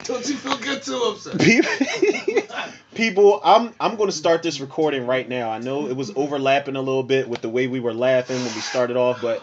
Don't you feel good too? I'm sorry. People, I'm going to start this recording right now. I know it was overlapping a little bit with the way we were laughing when we started off, but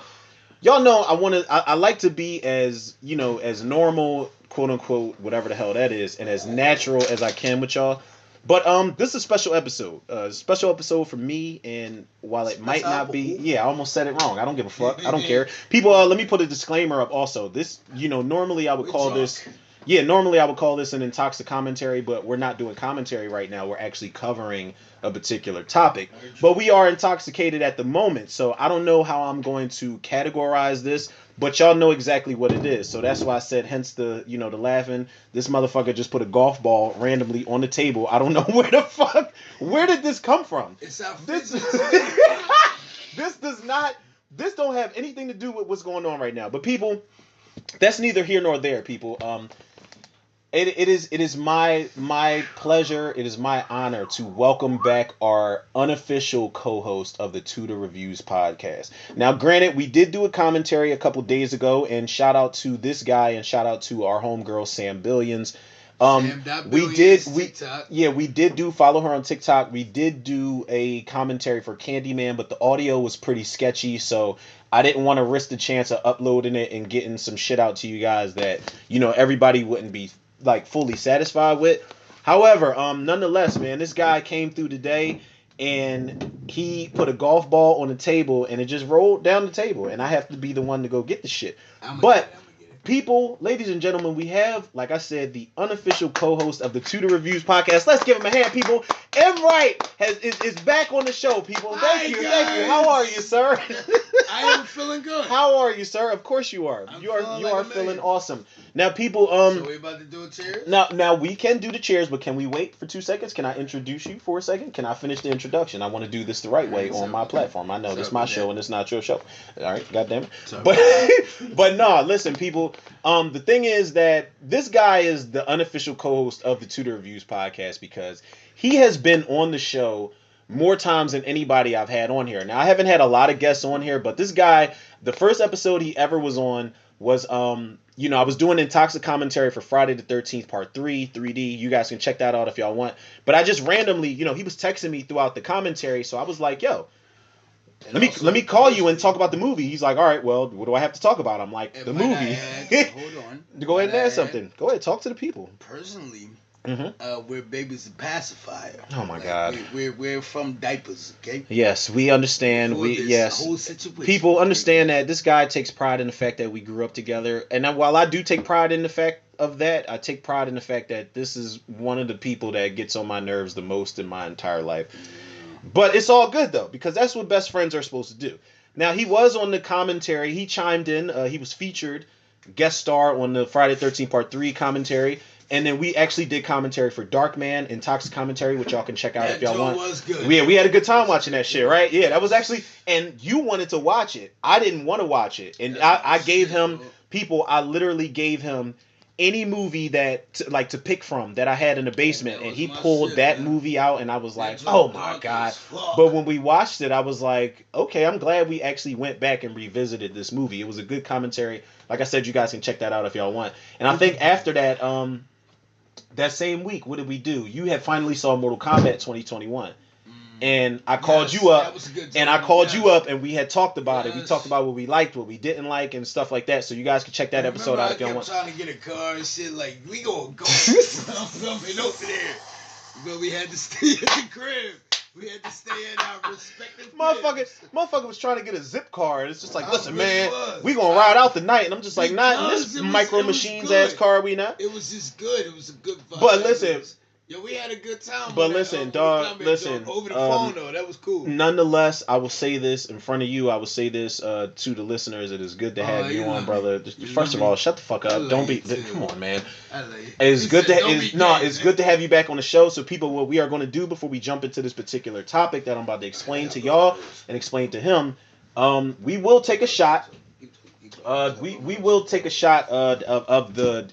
y'all know I like to be as, as normal, quote unquote, whatever the hell that is, and as natural as I can with y'all. But this is a special episode. Special episode for me, and while it might not be, yeah, I almost said it wrong. I don't give a fuck. I don't care. People, let me put a disclaimer up also. This, normally I would call this, normally I would call this an intoxic commentary, but we're not doing commentary right now. We're actually covering a particular topic. But we are intoxicated at the moment, so I don't know how I'm going to categorize this. But y'all know exactly what it is. So that's why I said, hence the, the laughing. This motherfucker just put a golf ball randomly on the table. I don't know where did this come from? It's out. This don't have anything to do with what's going on right now. But people, that's neither here nor there, people. It is my pleasure, it is my honor to welcome back our unofficial co-host of the Tudor Reviews podcast. Now, granted, we did do a commentary a couple days ago, and shout out to this guy and shout out to our homegirl Sam Billions. We did do follow her on TikTok. We did do a commentary for Candyman, but the audio was pretty sketchy, so I didn't want to risk the chance of uploading it and getting some shit out to you guys that everybody wouldn't be like fully satisfied with. However, nonetheless, man, this guy came through today and he put a golf ball on the table and it just rolled down the table, and I have to be the one to go get the shit. But people, ladies and gentlemen, we have, like I said, the unofficial co-host of the Tudor Reviews podcast. Let's give him a hand, people. M.Rite is back on the show, people. Thank you. How are you, sir? I am feeling good. How are you, sir? Of course you are. You are feeling awesome. Now, people, so we about to do a cheers? Now we can do the cheers, but can we wait for 2 seconds? Can I introduce you for a second? Can I finish the introduction? I want to do this the right way on my platform. I know this is my show and it's not your show. All right, goddamn it. But no, listen, people. The thing is that this guy is the unofficial co-host of the Tudor Reviews podcast because he has been on the show more times than anybody I've had on here. Now, I haven't had a lot of guests on here, but this guy, the first episode he ever was on was, I was doing intoxic commentary for Friday the 13th, part 3D. You guys can check that out if y'all want. But I just randomly, he was texting me throughout the commentary, so I was like, yo, let me call you and talk about the movie. He's like, all right, well, what do I have to talk about? I'm like, the movie. Hold on. Go ahead and add something. Go ahead, talk to the people. Personally, we're babies of pacifier. Oh my God. We're from diapers, okay? Yes, we understand. Whole situation. People understand that this guy takes pride in the fact that we grew up together. And while I do take pride in the fact of that, I take pride in the fact that this is one of the people that gets on my nerves the most in my entire life. But it's all good though, because that's what best friends are supposed to do. Now, he was on the commentary. He chimed in. He was featured guest star on the Friday 13th Part 3 commentary. And then we actually did commentary for Darkman and Toxic Commentary, which y'all can check out if y'all want. Was good. We had a good time watching that shit, right? Yeah, that was actually... And you wanted to watch it. I didn't want to watch it. And I gave him... People, I literally gave him any movie to pick from that I had in the basement, and he pulled that movie out, and I was like, oh my God. But when we watched it, I was like, okay, I'm glad we actually went back and revisited this movie. It was a good commentary. Like I said, you guys can check that out if y'all want. And I think after that, that same week, what did we do? You had finally saw Mortal Kombat 2021. And I called you up, and we had talked about it. We talked about what we liked, what we didn't like, and stuff like that. So you guys can check that episode out if y'all want. I kept trying to get a car and shit. Like, we gonna go something over there. But we had to stay at the crib. We had to stay in our respective Motherfucker was trying to get a zip car, and it's just like, listen, man, we gonna ride out the night, and I'm just like, not in this Micro Machines ass car, we not. It was just good. It was a good vibe. But listen. Yo, we had a good time. But listen, dog, listen. Over the phone, though. That was cool. Nonetheless, I will say this in front of you. I will say this to the listeners. It is good to have you on, brother. First of all, shut the fuck up. Don't be... Come on, man. It's good to have you back on the show. So, people, what we are going to do before we jump into this particular topic that I'm about to explain to y'all and explain to him, we will take a shot. We will take a shot of the,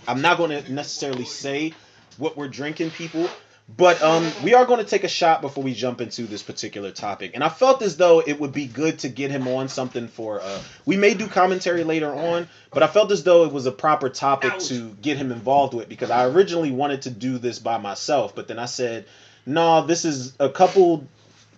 I'm not going to necessarily say what we're drinking, people, But we are going to take a shot before we jump into this particular topic, and I felt as though it would be good to get him on something for. We may do commentary later on, but I felt as though it was a proper topic to get him involved with because I originally wanted to do this by myself, but then I said, "No, this is a couple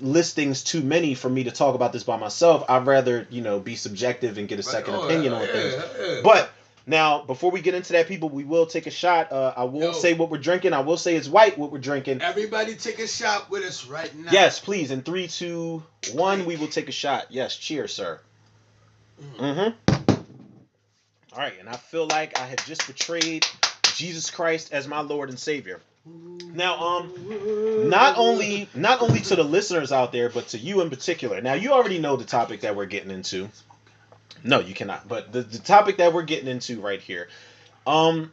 listings too many for me to talk about this by myself. I'd rather be subjective and get a second opinion on things." But now, before we get into that, people, we will take a shot. I won't say what we're drinking. I will say it's white, what we're drinking. Everybody take a shot with us right now. Yes, please. In 3, 2, 1, we will take a shot. Yes, cheers, sir. All right, and I feel like I have just betrayed Jesus Christ as my Lord and Savior. Now, not only to the listeners out there, but to you in particular. Now, you already know the topic that we're getting into. No, you cannot. But the topic that we're getting into right here, I'll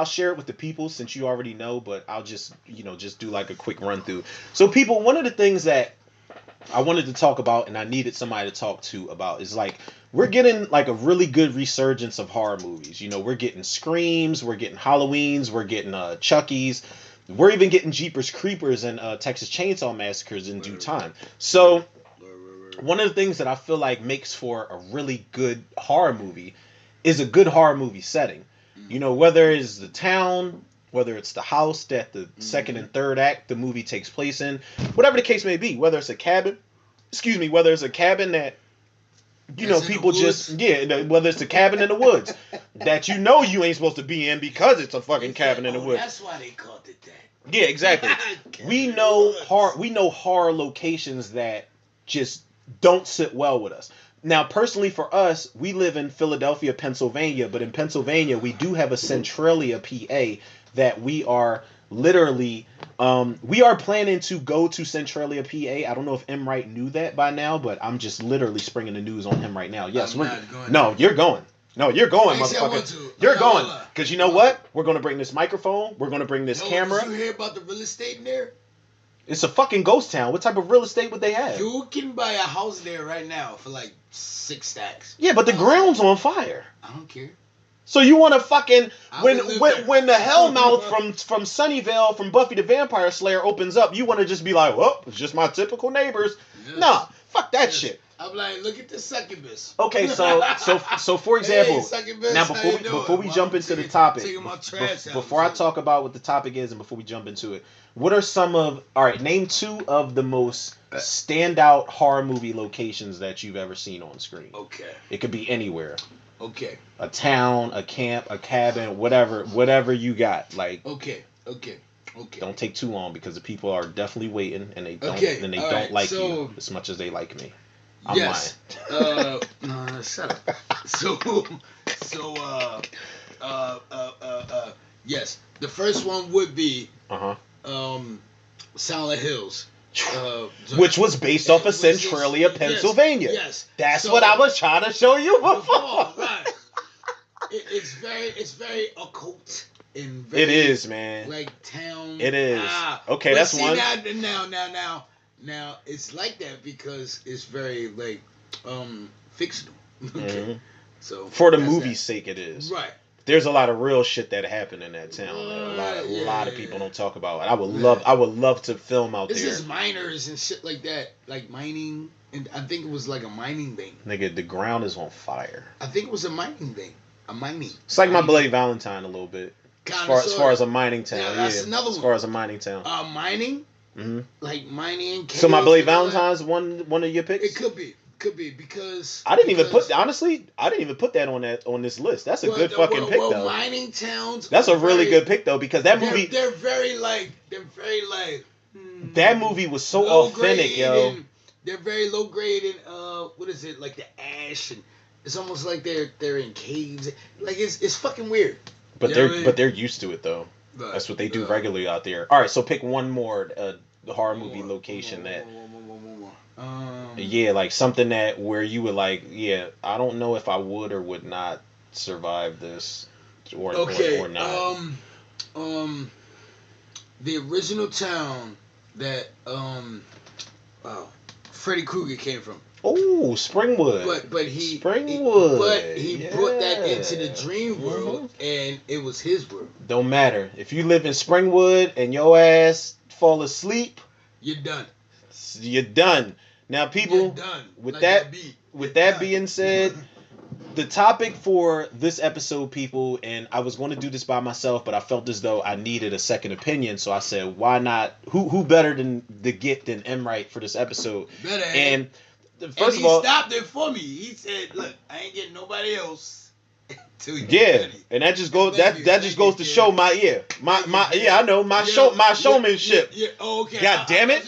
share it with the people since you already know. But I'll just do like a quick run through. So, people, one of the things that I wanted to talk about and I needed somebody to talk to about is like we're getting like a really good resurgence of horror movies. We're getting Screams, we're getting Halloweens, we're getting Chucky's, we're even getting Jeepers Creepers and Texas Chainsaw Massacres in due time. So one of the things that I feel like makes for a really good horror movie is a good horror movie setting. Whether it's the town, whether it's the house that the second and third act the movie takes place in, whatever the case may be, whether it's a cabin that people just whether it's a cabin in the woods that you ain't supposed to be in because it's a fucking cabin in the woods. That's why they called it that. Yeah, exactly. we know horror locations that just don't sit well with us. Now, personally for us, we live in Philadelphia, Pennsylvania, but in Pennsylvania, we do have a Centralia, PA, that we are literally, we are planning to go to Centralia, PA. I don't know if M.Rite knew that by now, but I'm just literally springing the news on him right now. Yes, you're going. No, you're going, motherfucker. You're going. Because you know what? We're going to bring this microphone. We're going to bring this camera. Did you hear about the real estate in there? It's a fucking ghost town. What type of real estate would they have? You can buy a house there right now for like 6 stacks. Yeah, but the ground's on fire. I don't care. So you want to fucking when the Hellmouth from Sunnyvale from Buffy the Vampire Slayer opens up, you want to just be like, well, it's just my typical neighbors. Yes. Nah, fuck that shit. I'm like, look at the succubus. Okay, so for example, now before we jump into the topic, before I talk about what the topic is and before we jump into it, what are name 2 of the most standout horror movie locations that you've ever seen on screen. Okay. It could be anywhere. Okay. A town, a camp, a cabin, whatever you got. Like. Okay. Don't take too long because the people are definitely waiting and they don't like you as much as they like me. I'm lying. No, shut up. Yes. The first one would be Silent Hills. Which was based off of Centralia, Pennsylvania. Yes. That's what I was trying to show you before. Right. It's very occult and very, it is, man. Like town. It is. Okay, that's one. Now it's like that because it's very like fictional. Okay. So for the movie's sake, it is. Right. There's a lot of real shit that happened in that town. That a lot of people don't talk about. And I would love to film out there. This is miners and shit like that, like mining, and I think it was like a mining thing. Nigga, the ground is on fire. I think it was a mining thing. It's like my Bloody Valentine a little bit. As far as a mining town, that's another one. As far as a mining town. Mining. Mm-hmm. Like mining. So my Bloody Valentine's one of your picks. It could be. Because I didn't even put that on this list. That's a good fucking pick though. Mining towns. That's a really good pick though because that movie. They're very like. That movie was so authentic, yo. They're very low grade and what is it like the ash and it's almost like they're in caves. Like it's fucking weird. But they're used to it though. Right. That's what they do regularly out there. All right, so pick one more the horror movie location that. Yeah, like something that where you would like, yeah, I don't know if I would or would not survive this or not. The original town that Freddy Krueger came from. Oh, Springwood. But he Springwood. but he brought that into the Yeah. dream world, and it was his world. Don't matter. If you live in Springwood and your ass fall asleep, You're done. you're done. Now, You're people, done. with Like that beat. with You're that done. being said, the topic for this episode, people, and I was going to do this by myself, but I felt as though I needed a second opinion, so I said, why not? Who better than the Get than M.Rite for this episode? Better. And And first he of all, stopped it for me. He said, "Look, I ain't getting nobody else till you yeah, ready." and that just goes Thank you, that just goes to Ken. show my I know my showmanship. Yeah, oh, okay. God damn it!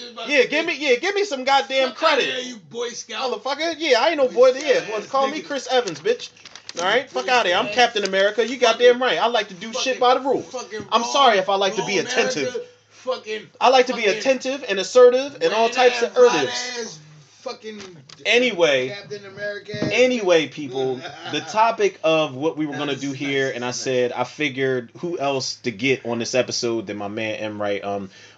Give me some goddamn credit, Yeah, you Boy Scout. motherfucker. Yeah, I ain't no boy. Boy Yeah, Scout well, ass call me nigga. Chris Evans, bitch. All right, fuck Boy out of here. I'm Scout Captain America. You goddamn right. I like to do shit by the rules. I'm sorry if I like to be attentive. I like to be attentive and assertive and all types of assertives. Anyway, Captain America. Anyway, people, the topic of what we were going to do here, and I said I figured who else to get on this episode than my man M.Rite.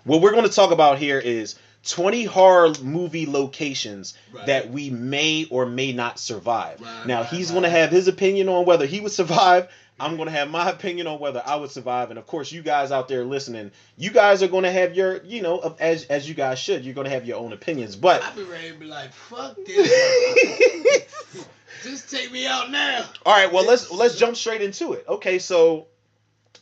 What we're going to talk about here is 20 horror movie locations that we may or may not survive. Now, he's going to have his opinion on whether he would survive. I'm going to have my opinion on whether I would survive. And, of course, you guys out there listening, you guys are going to have your, as you guys should, you're going to have your own opinions. But I'll be ready to be like, fuck this. Just take me out now. All right, well, let's jump straight into it. Okay, so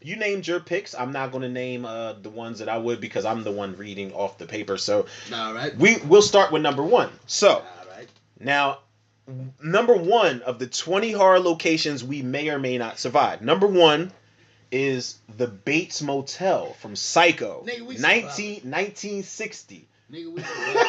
you named your picks. I'm not going to name the ones that I would because I'm the one reading off the paper. So All right. we'll start with number one. So All right. now, number one of the 20 horror locations we may or may not survive. Number one is the Bates Motel from Psycho, Nigga, we 1960. Nigga, we survived.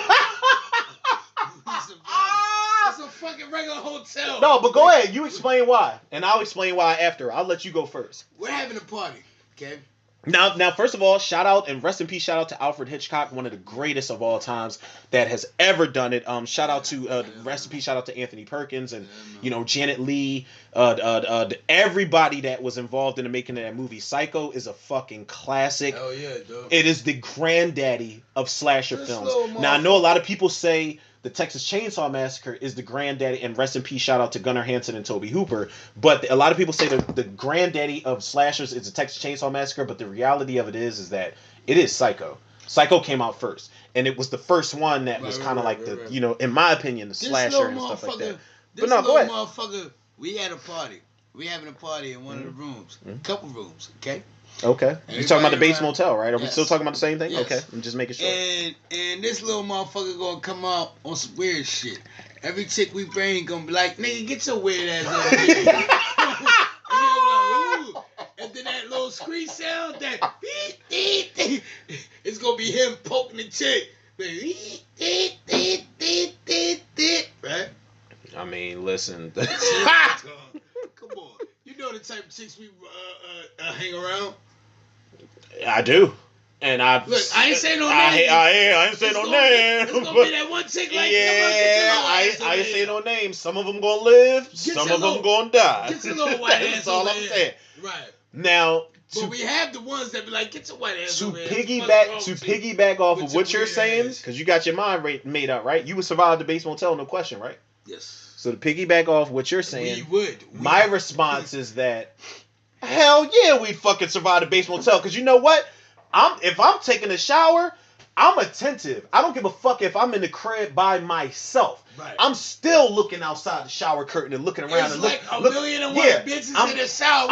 That's a fucking regular hotel. No, but go ahead. You explain why, and I'll explain why after. I'll let you go first. We're having a party, okay? Now, first of all, shout out and rest in peace. Shout out to Alfred Hitchcock, one of the greatest of all times that has ever done it. Shout out to rest in peace. Shout out to Anthony Perkins and Janet Leigh, everybody that was involved in the making of that movie. Psycho is a fucking classic. Oh yeah, dude. It is the granddaddy of slasher This films. Now, I know a lot of people say the Texas Chainsaw Massacre is the granddaddy, and rest in peace, shout out to Gunnar Hansen and Toby Hooper. But a lot of people say the granddaddy of slashers is the Texas Chainsaw Massacre, but the reality of it is that it is Psycho. Psycho came out first, and it was the first one that was kind of like in my opinion, the slasher and stuff like that. But no, go ahead. Motherfucker, we had a party. We having a party in one of the rooms, couple rooms, okay? Okay. You talking about the Bates Everybody Motel, right? Are we Yes. still talking about the same thing? Yes. Okay. I'm just making sure. And this little motherfucker gonna come out on some weird shit. Every chick we bring gonna be like, nigga, get your weird ass over here. And he'll be like, ooh. And then that little screech sound, that it's gonna be him poking the chick. Right? I mean, listen. Come on. You know the type of chicks we hang around? I do. And I Look, I ain't say no I names. ain't say no names. It's gonna be that one chick like, I ain't say no names. Some of them gonna live. Some of them gonna die. Get your little white ass That's all over I'm here. saying. Right. Now, But we have the ones that be like, get your white ass to over here. piggyback off With of your what you're weird saying, ass. because you got your mind made up, right? You would survive the Bates Motel, no question, right? Yes. So to piggyback off what you're saying, We would. my response is that hell yeah, we'd fucking survive the Bates Motel. Because you know what? If I'm taking a shower, I'm attentive. I don't give a fuck if I'm in the crib by myself. Right. I'm still looking outside the shower curtain and looking around It's and like look, a million and one bitches in the shower.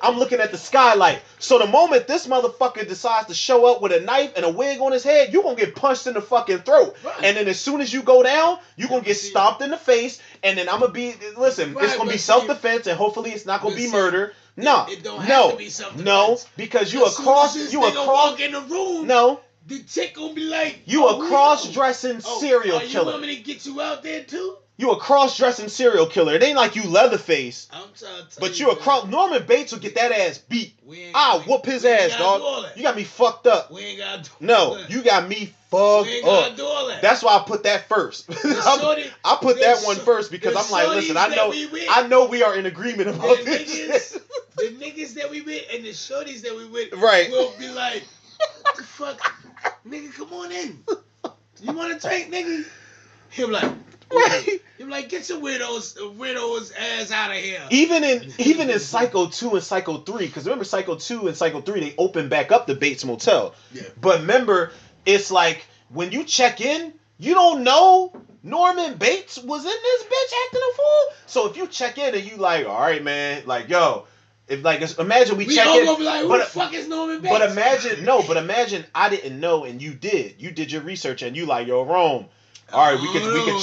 I'm looking at the skylight. So the moment this motherfucker decides to show up with a knife and a wig on his head, you gonna get punched in the fucking throat. Right. And then as soon as you go down, you gonna get stomped in the face. And then I'm gonna be it's gonna be self-defense, and hopefully it's not gonna be murder. No, it don't have to be self-defense. No, because you walk in the room. No, the chick gonna be like, you a cross-dressing serial killer. You want me to get you out there too? You a cross-dressing serial killer. It ain't like you Leatherface. I'm trying to tell but you a cross. Norman Bates will get that ass beat. Whoop his we ain't ass, gotta dog. You got me fucked up. We ain't gotta do No, you got me fucked we ain't up. gotta do all that. That's why I put that first. I put that one first because I'm like, listen, I know we are in agreement about this. The niggas that we with and the shorties that we with Right. will be like, what the fuck? Nigga, come on in. You want a drink, nigga? He'll be like, Right. You're like, get your widows ass out of here. Even in Psycho 2 and Psycho 3, because remember Psycho 2 and Psycho 3, they opened back up the Bates Motel. Yeah. But remember, it's like when you check in, you don't know Norman Bates was in this bitch acting a fool. So if you check in and you like, all right, man, like, yo, if like, imagine we check all in, gonna be like, who the fuck is Norman Bates? But imagine I didn't know and you did. You did your research and you like, yo, Rome. All right, we can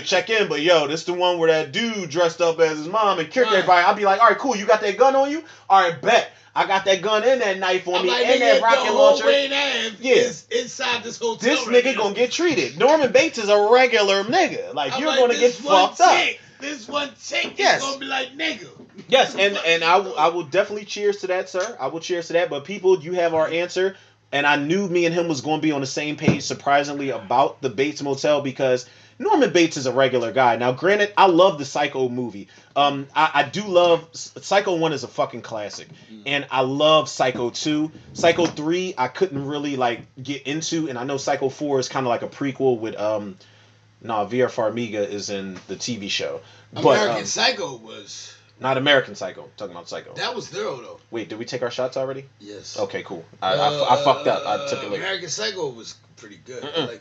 check in, but yo, this the one where that dude dressed up as his mom and killed everybody. I'll be like, all right, cool, you got that gun on you? All right, bet. I got that gun and that knife on me and that rocket launcher. Is inside this hotel. This nigga gonna get treated. Norman Bates is a regular nigga. Like, you're gonna get fucked up. This one chick is gonna be like, nigga. Yes, and I will definitely cheers to that, sir. I will cheers to that. But people, you have our answer. And I knew me and him was going to be on the same page, surprisingly, about the Bates Motel because Norman Bates is a regular guy. Now, granted, I love the Psycho movie. I do love Psycho 1 is a fucking classic, and I love Psycho 2. Psycho 3 I couldn't really like get into, and I know Psycho 4 is kind of like a prequel with Vera Farmiga is in the TV show. But American Psycho was. Not American Psycho. I'm talking about Psycho. That was thorough, though. Wait, did we take our shots already? Yes. Okay, cool. I fucked up. I took it later. American Psycho was pretty good. That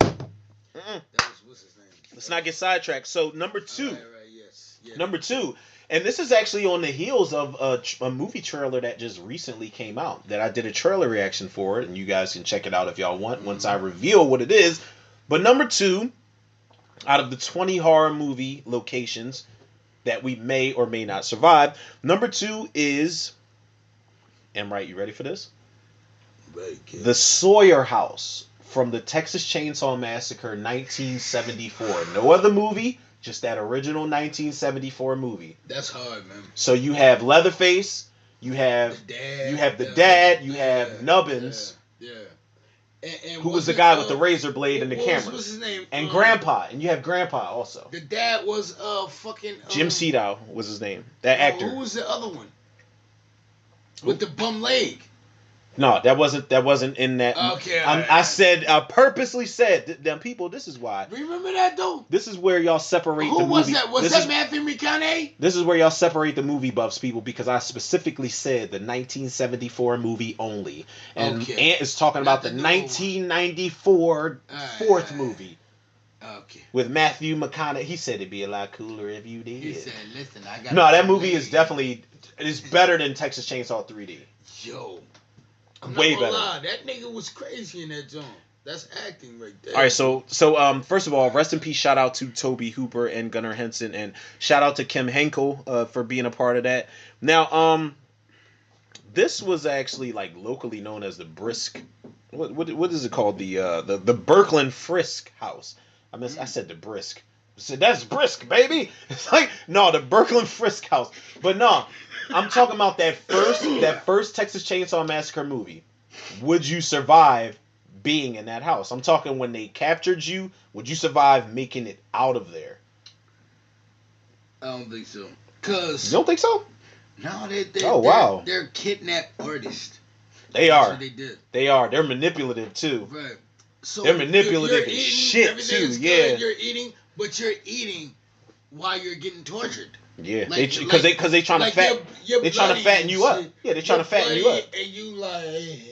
was, what's his name? Let's not get sidetracked. So, number 2. Right, yes. Yeah. Number 2. And this is actually on the heels of a movie trailer that just recently came out that I did a trailer reaction for it, and you guys can check it out if y'all want once I reveal what it is. But number 2, out of the 20 horror movie locations that we may or may not survive. Number 2 is M.Rite, you ready for this? Right, kid. The Sawyer House from the Texas Chainsaw Massacre 1974. No other movie, just that original 1974 movie. That's hard, man. So you have Leatherface, you have the dad, you have Nubbins. Yeah. And who was the guy with the razor blade and the camera? What's his name? And Grandpa. And you have Grandpa also. The dad was fucking Jim Siedow was his name. That actor. Who was the other one? With the bum leg. No, that wasn't in that. Okay. I purposely said, them people, this is why. Remember that though? This is where y'all separate the movie. Who was that? Was that Matthew McConaughey? This is where y'all separate the movie buffs, people, because I specifically said the 1974 movie only. And Ant is talking about the 1994 fourth movie. Okay. With Matthew McConaughey. He said it'd be a lot cooler if you did. He said, listen, I got. No, that movie is definitely better than Texas Chainsaw 3D. Yo. I'm way not gonna better. lie. That nigga was crazy in that joint. That's acting right there. All right, so first of all, rest in peace. Shout out to Toby Hooper and Gunnar Henson, and shout out to Kim Henkel for being a part of that. Now, this was actually like locally known as the Brisk. What is it called? The Birkeland Frisk House. I said the Brisk. I said that's Brisk, baby. It's like no, the Birkeland Frisk House. But no, I'm talking about that first Texas Chainsaw Massacre movie. Would you survive being in that house? I'm talking when they captured you. Would you survive making it out of there? I don't think so. Cause you don't think so? No, wow. They're kidnapped artists. They are. That's what they did. They are. They're manipulative too. Right. So they're manipulative as shit too. Yeah. You're eating, but you're eating while you're getting tortured. Yeah, because they trying to fatten you up. Yeah, they trying to fatten you up. And you like.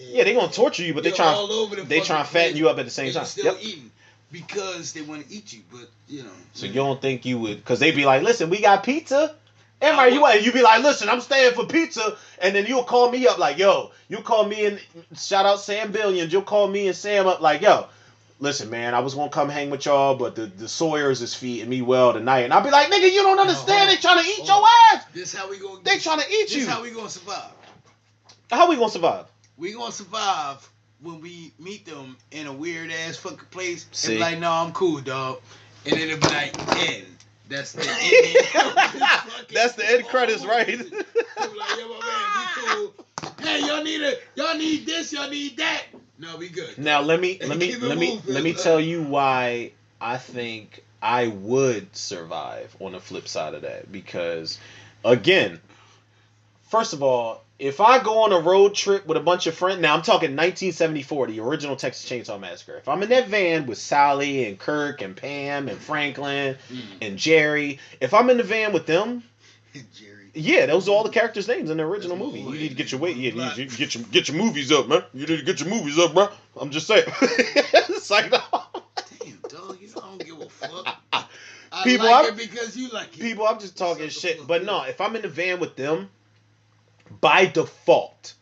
Yeah, they gonna torture you, but they trying to fatten you up at the same time. Still eating because they want to eat you, but you know. So you don't think you would? Because they be like, listen, we got pizza. And you be like, listen, I'm staying for pizza, and then you'll call me up like, yo, you'll call me and shout out Sam Billions. You'll call me and Sam up like, yo. Listen, man, I was gonna come hang with y'all, but the Sawyers is feeding me well tonight, and I'll be like, nigga, you don't understand. They trying to eat your ass. This how we gonna. They trying to eat you. This how we gonna survive. How we gonna survive? We gonna survive when we meet them in a weird ass fucking place. See? And be like, no, I'm cool, dog. And then it'll be like, end. That's the end. That's the end credits, right? They'll be like, yo, my man, we cool. Hey, y'all need this, y'all need that. No, we good. Now let me tell you why I think I would survive on the flip side of that. Because again, first of all, If I go on a road trip with a bunch of friends, now I'm talking 1974, the original Texas Chainsaw Massacre. If I'm in that van with Sally and Kirk and Pam and Franklin and Jerry, if I'm in the van with them, Jerry. yeah, those are all the characters' names in the original movie. You need to get your weight. Yeah, you need to get your movies up, man. You need to get your movies up, bro. I'm just saying. It's like, no. Damn, dog, you know I don't give a fuck. I People, like it because you like it. People, I'm just talking shit. But no, if I'm in the van with them, by default,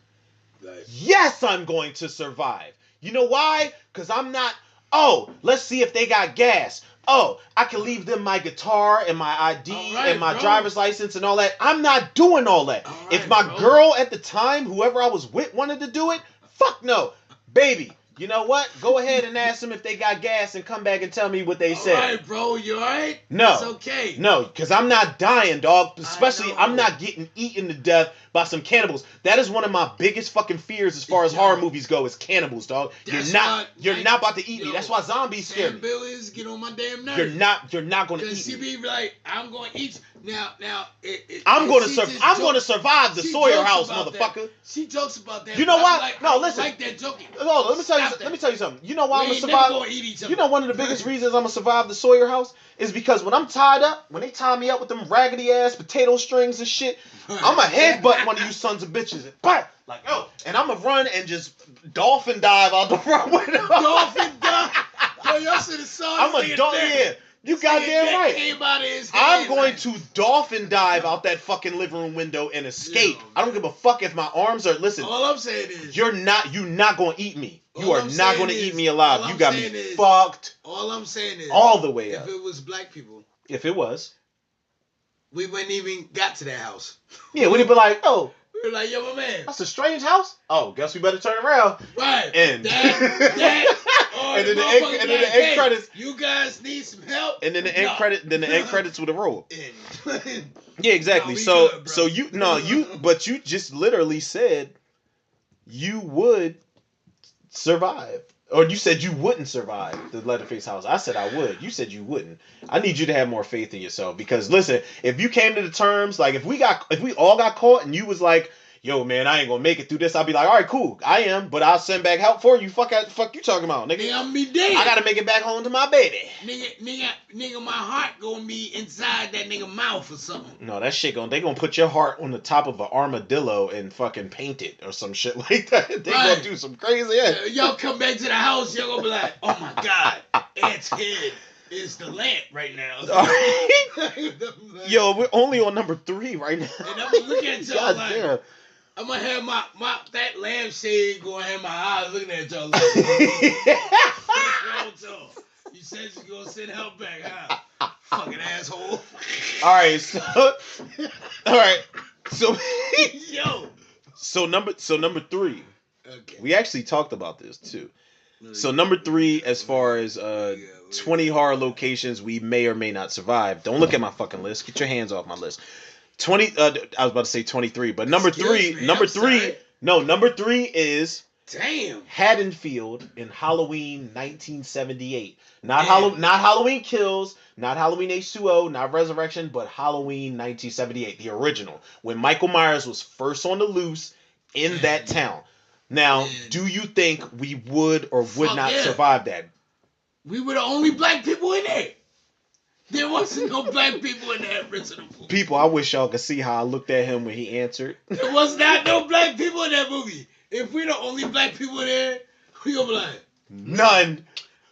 yes, I'm going to survive. You know why? Because I'm not, oh, let's see if they got gas. Oh, I can leave them my guitar and my ID and my driver's license and all that. I'm not doing all that. If my girl at the time, whoever I was with, wanted to do it, fuck no. Baby, you know what? Go ahead and ask them if they got gas and come back and tell me what they said. All right, bro. You all right? No. It's okay. No, because I'm not dying, dog. Especially, I'm not getting eaten to death by some cannibals. That is one of my biggest fucking fears as far as horror movies go is cannibals, dog. You're not about to eat me. That's why zombies scare me. Bill is get on my damn nerves. You're not going to eat me. Because she be like, I'm going to eat you. Now, I'm going to survive the Sawyer house, motherfucker. That. She jokes about that. You know what? Like, no, listen. I like that joking. No, let me tell you something. You know why I'm going to survive? You know one of the biggest reasons I'm going to survive the Sawyer house is because when I'm tied up, when they tie me up with them raggedy ass potato strings and shit, I'm going to headbutt one of you sons of bitches. Like, oh, and I'm going to run and just dolphin dive out the front window. Dolphin dive? Yo, y'all should have saw I'm a dolphin, yeah. You goddamn right. I'm going to dolphin dive out that fucking living room window and escape. I don't give a fuck if my arms are. Listen. All I'm saying is you're not going to eat me. You are not going to eat me alive. You got me fucked. All I'm saying is all the way up. If it was black people. If it was. We wouldn't even got to that house. Yeah, we'd be like, oh. We were like, yo, my man. That's a strange house. Oh, guess we better turn around. Right. And and then the end credits. You guys need some help. And then the end credits with a roll. Yeah, exactly. But you just literally said you would survive. Or you said you wouldn't survive the Leatherface house. I said I would. You said you wouldn't. I need you to have more faith in yourself because listen, if you came to the terms like if we all got caught and you was like, yo man, I ain't gonna make it through this, I'd be like, all right, cool, I am, but I'll send back help for you. Fuck you talking about, nigga? Nigga, I'm be dead. I gotta make it back home to my baby. Nigga, my heart gonna be inside that nigga mouth or something. No, that shit they gonna put your heart on the top of an armadillo and fucking paint it or some shit like that. They gonna do some crazy ass. Y'all come back to the house, y'all gonna be like, oh my god, Aunt's head is the lamp right now. Yo, we're only on number 3 right now. And I'm gonna look at y'all like, damn. I'm gonna have my that lampshade gonna have my eyes looking at y'all like, you said you gonna send help back, huh? Fucking asshole. All right, so yo. So number 3. Okay. We actually talked about this too. So number 3, as far as 20 horror locations we may or may not survive. Don't look at my fucking list. Get your hands off my list. 20. I was about to say 23, but number 3 is Haddonfield in Halloween 1978. Not Halloween Kills, not Halloween H2O, not Resurrection, but Halloween 1978, the original, when Michael Myers was first on the loose in that town. Now, do you think we would or would not survive that? We were the only black people in there. There wasn't no black people in that original movie. People, I wish y'all could see how I looked at him when he answered. There was not no black people in that movie. If we're the only black people in there, we gonna be like, none.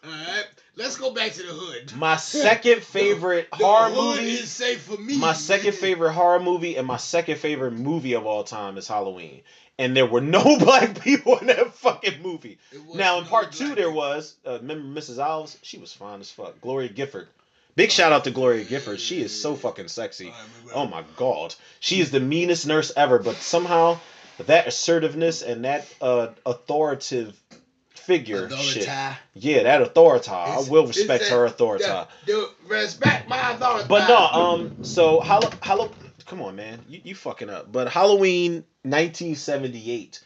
Alright, let's go back to the hood. My second favorite horror movie. The hood is safe for me. My second favorite horror movie and my second favorite movie of all time is Halloween. And there were no black people in that fucking movie. Now, in part 2, there was, remember Mrs. Alves? She was fine as fuck. Gloria Gifford. Big shout out to Gloria Gifford. She is so fucking sexy. Oh my god. She is the meanest nurse ever, but somehow that assertiveness and that authoritative figure shit. Yeah, that authority. I will respect her authority. Respect my authority. But no, so come on, man. You fucking up. But Halloween 1978.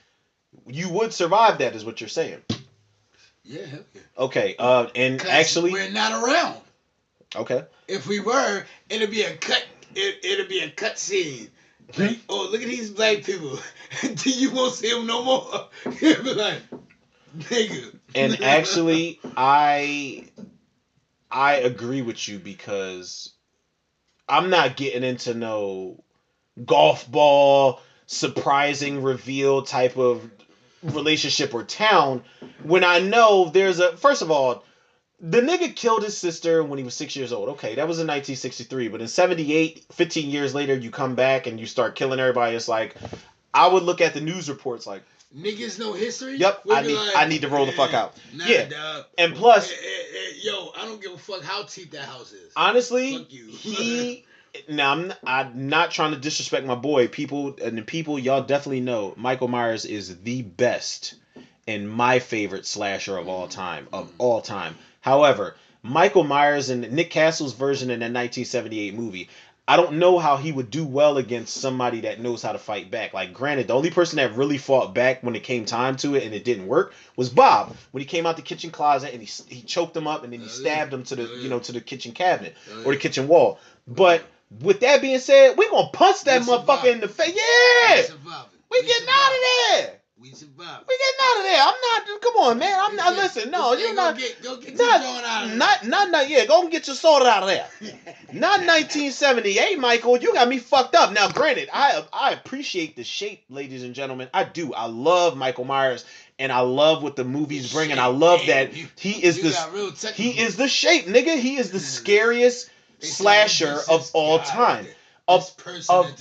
You would survive that, is what you're saying. Yeah, hell yeah. Okay, and actually we're not around. Okay. If we were, it'd be a cut. It'd be a cut scene. Like, oh, look at these black people. You won't see them no more. You'll be like, nigga. And actually, I agree with you because I'm not getting into no golf ball surprising reveal type of relationship or town when I know there's a first of all, the nigga killed his sister when he was 6 years old. Okay, that was in 1963, but in 78, 15 years later, you come back and you start killing everybody. It's like I would look at the news reports like niggas know history. Yep, I need to roll the fuck out. Nah, yeah, dog. And plus, yo, I don't give a fuck how cheap that house is. Honestly, fuck you. Now I'm not trying to disrespect my boy. People y'all definitely know Michael Myers is the best and my favorite slasher of all time. However, Michael Myers and Nick Castle's version in that 1978 movie, I don't know how he would do well against somebody that knows how to fight back. Like, granted, the only person that really fought back when it came time to it and it didn't work was Bob when he came out the kitchen closet and he choked him up and then he stabbed him to the to the kitchen cabinet or the kitchen wall. But with that being said, we gonna punch that motherfucker in the face. Yeah, we getting out of there. We survived. We getting out of there. I'm not. Come on, man. I'm not. Listen, no, you're not. Go get your joint out of there. Not. Yeah, go and get your soda out of there. Not 1978, Michael. You got me fucked up. Now, granted, I appreciate the shape, ladies and gentlemen. I do. I love Michael Myers, and I love what the movies bring, and I love that he is the shape, nigga. He is the scariest slasher of all time. Of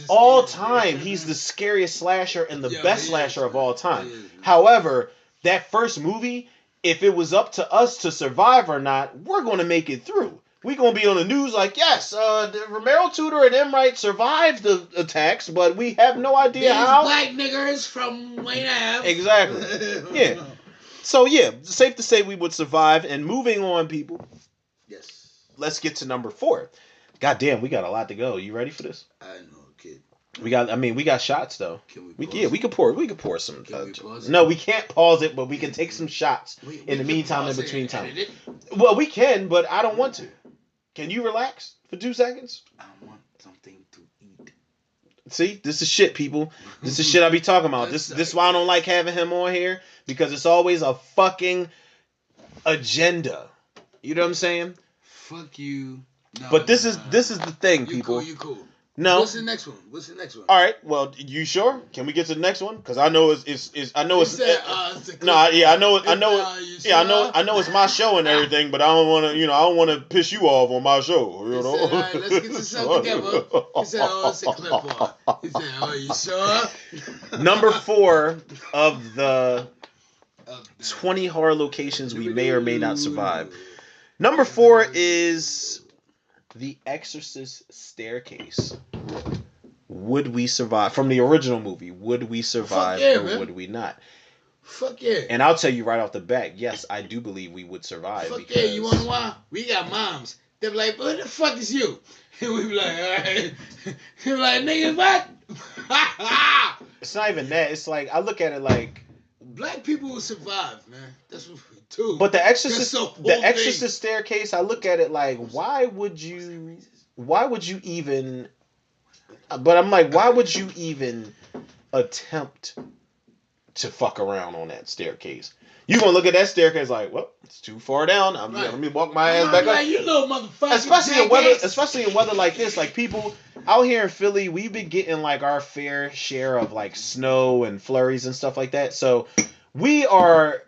all time, he's the scariest slasher and the best slasher of all time. However, that first movie, if it was up to us to survive or not, we're going to make it through. We're going to be on the news like, yes, Romero Tudor and M.Rite survived the attacks, but we have no idea how. Black niggers from Wayne Ave. Exactly. Yeah. So, yeah, safe to say we would survive. And moving on, people. Yes. Let's get to number 4. God damn, we got a lot to go. You ready for this? I know, kid. We got shots though. Can we can pour some. Can we pause no, we can't pause it, but we can take some shots in the meantime, in between time. Well, we can, but I don't want to. Can you relax for 2 seconds? I want something to eat. See, this is shit, people. This is shit I be talking about. This is why I don't like having him on here, because it's always a fucking agenda. You know what I'm saying? Fuck you. No, but this is the thing, people. You cool. No. What's the next one? All right. Well, you sure? Can we get to the next one? Because I know it's I know it's my show and everything, but I don't want to piss you off on my show. You know. All right, let's get yourself together. He said, "Oh, it's a clip on." He said, "Oh, you sure?" Number 4 of the 20 horror locations we may or may not survive. Number 4 is The Exorcist Staircase. Would we survive? From the original movie, would we survive would we not? Fuck yeah. And I'll tell you right off the bat, yes, I do believe we would survive. Fuck yeah, you wanna know why? We got moms. They're like, what the fuck is you? And we be like, alright. They're like, nigga, what? It's not even that. It's like, I look at it like, black people will survive, man. That's what we do. But the Exorcist Staircase, I look at it like, why would you even? But I'm like, why would you even attempt to fuck around on that staircase? You gonna look at that staircase like, well, it's too far down. Let me walk my ass back up. You little motherfucker. Especially in weather like this, like people out here in Philly, we've been getting like our fair share of like snow and flurries and stuff like that. So we are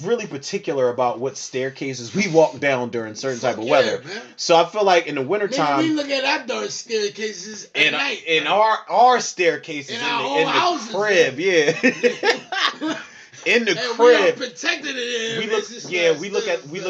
really particular about what staircases we walk down during certain type of weather. Man. So I feel like in the wintertime, we look at outdoor staircases at night. In our staircases in the crib, yeah. In the crib, we are protected in we look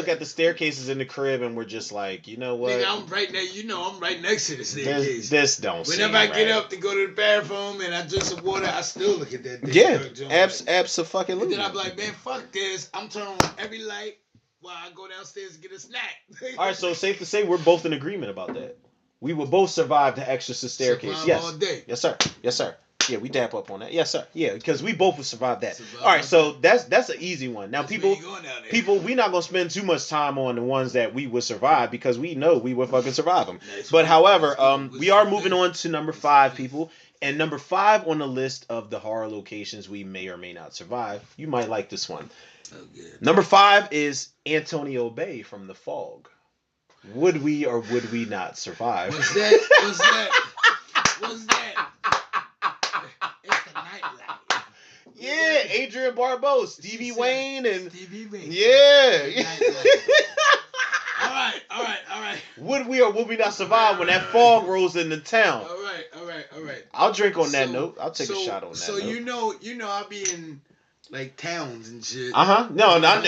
at the staircases in the crib and we're just like, you know what? Nigga, I'm right there. You know, I'm right next to the staircase. This don't. Whenever I get up to go to the bathroom and I drink some water, I still look at that thing. Yeah, absolutely. And then I'm like, man, fuck this. I'm turning on every light while I go downstairs and get a snack. All right, so safe to say we're both in agreement about that. We will both survive the Exorcist Staircase. Survive all day. Yes, sir. Yes, sir. Yeah, we dap up on that. Yes, sir. Yeah, because we both would survive that. All right, so that's an easy one. Now, people, we're not gonna spend too much time on the ones that we would survive because we know we would fucking survive them. But however, we are moving on to number 5, people, And number 5 on the list of the horror locations we may or may not survive. You might like this one. Oh, good. Number 5 is Antonio Bay from The Fog. Would we or would we not survive? What's that? What's that? What's that? It's the nightlife. Yeah, Adrian Barbeau, Stevie Wayne, and Stevie Wayne. yeah. All right. Would we or would we not survive when that fog rolls into town? All right. I'll drink on that note. I'll take a shot on that. So note. you know, I'll be in like towns and shit. No,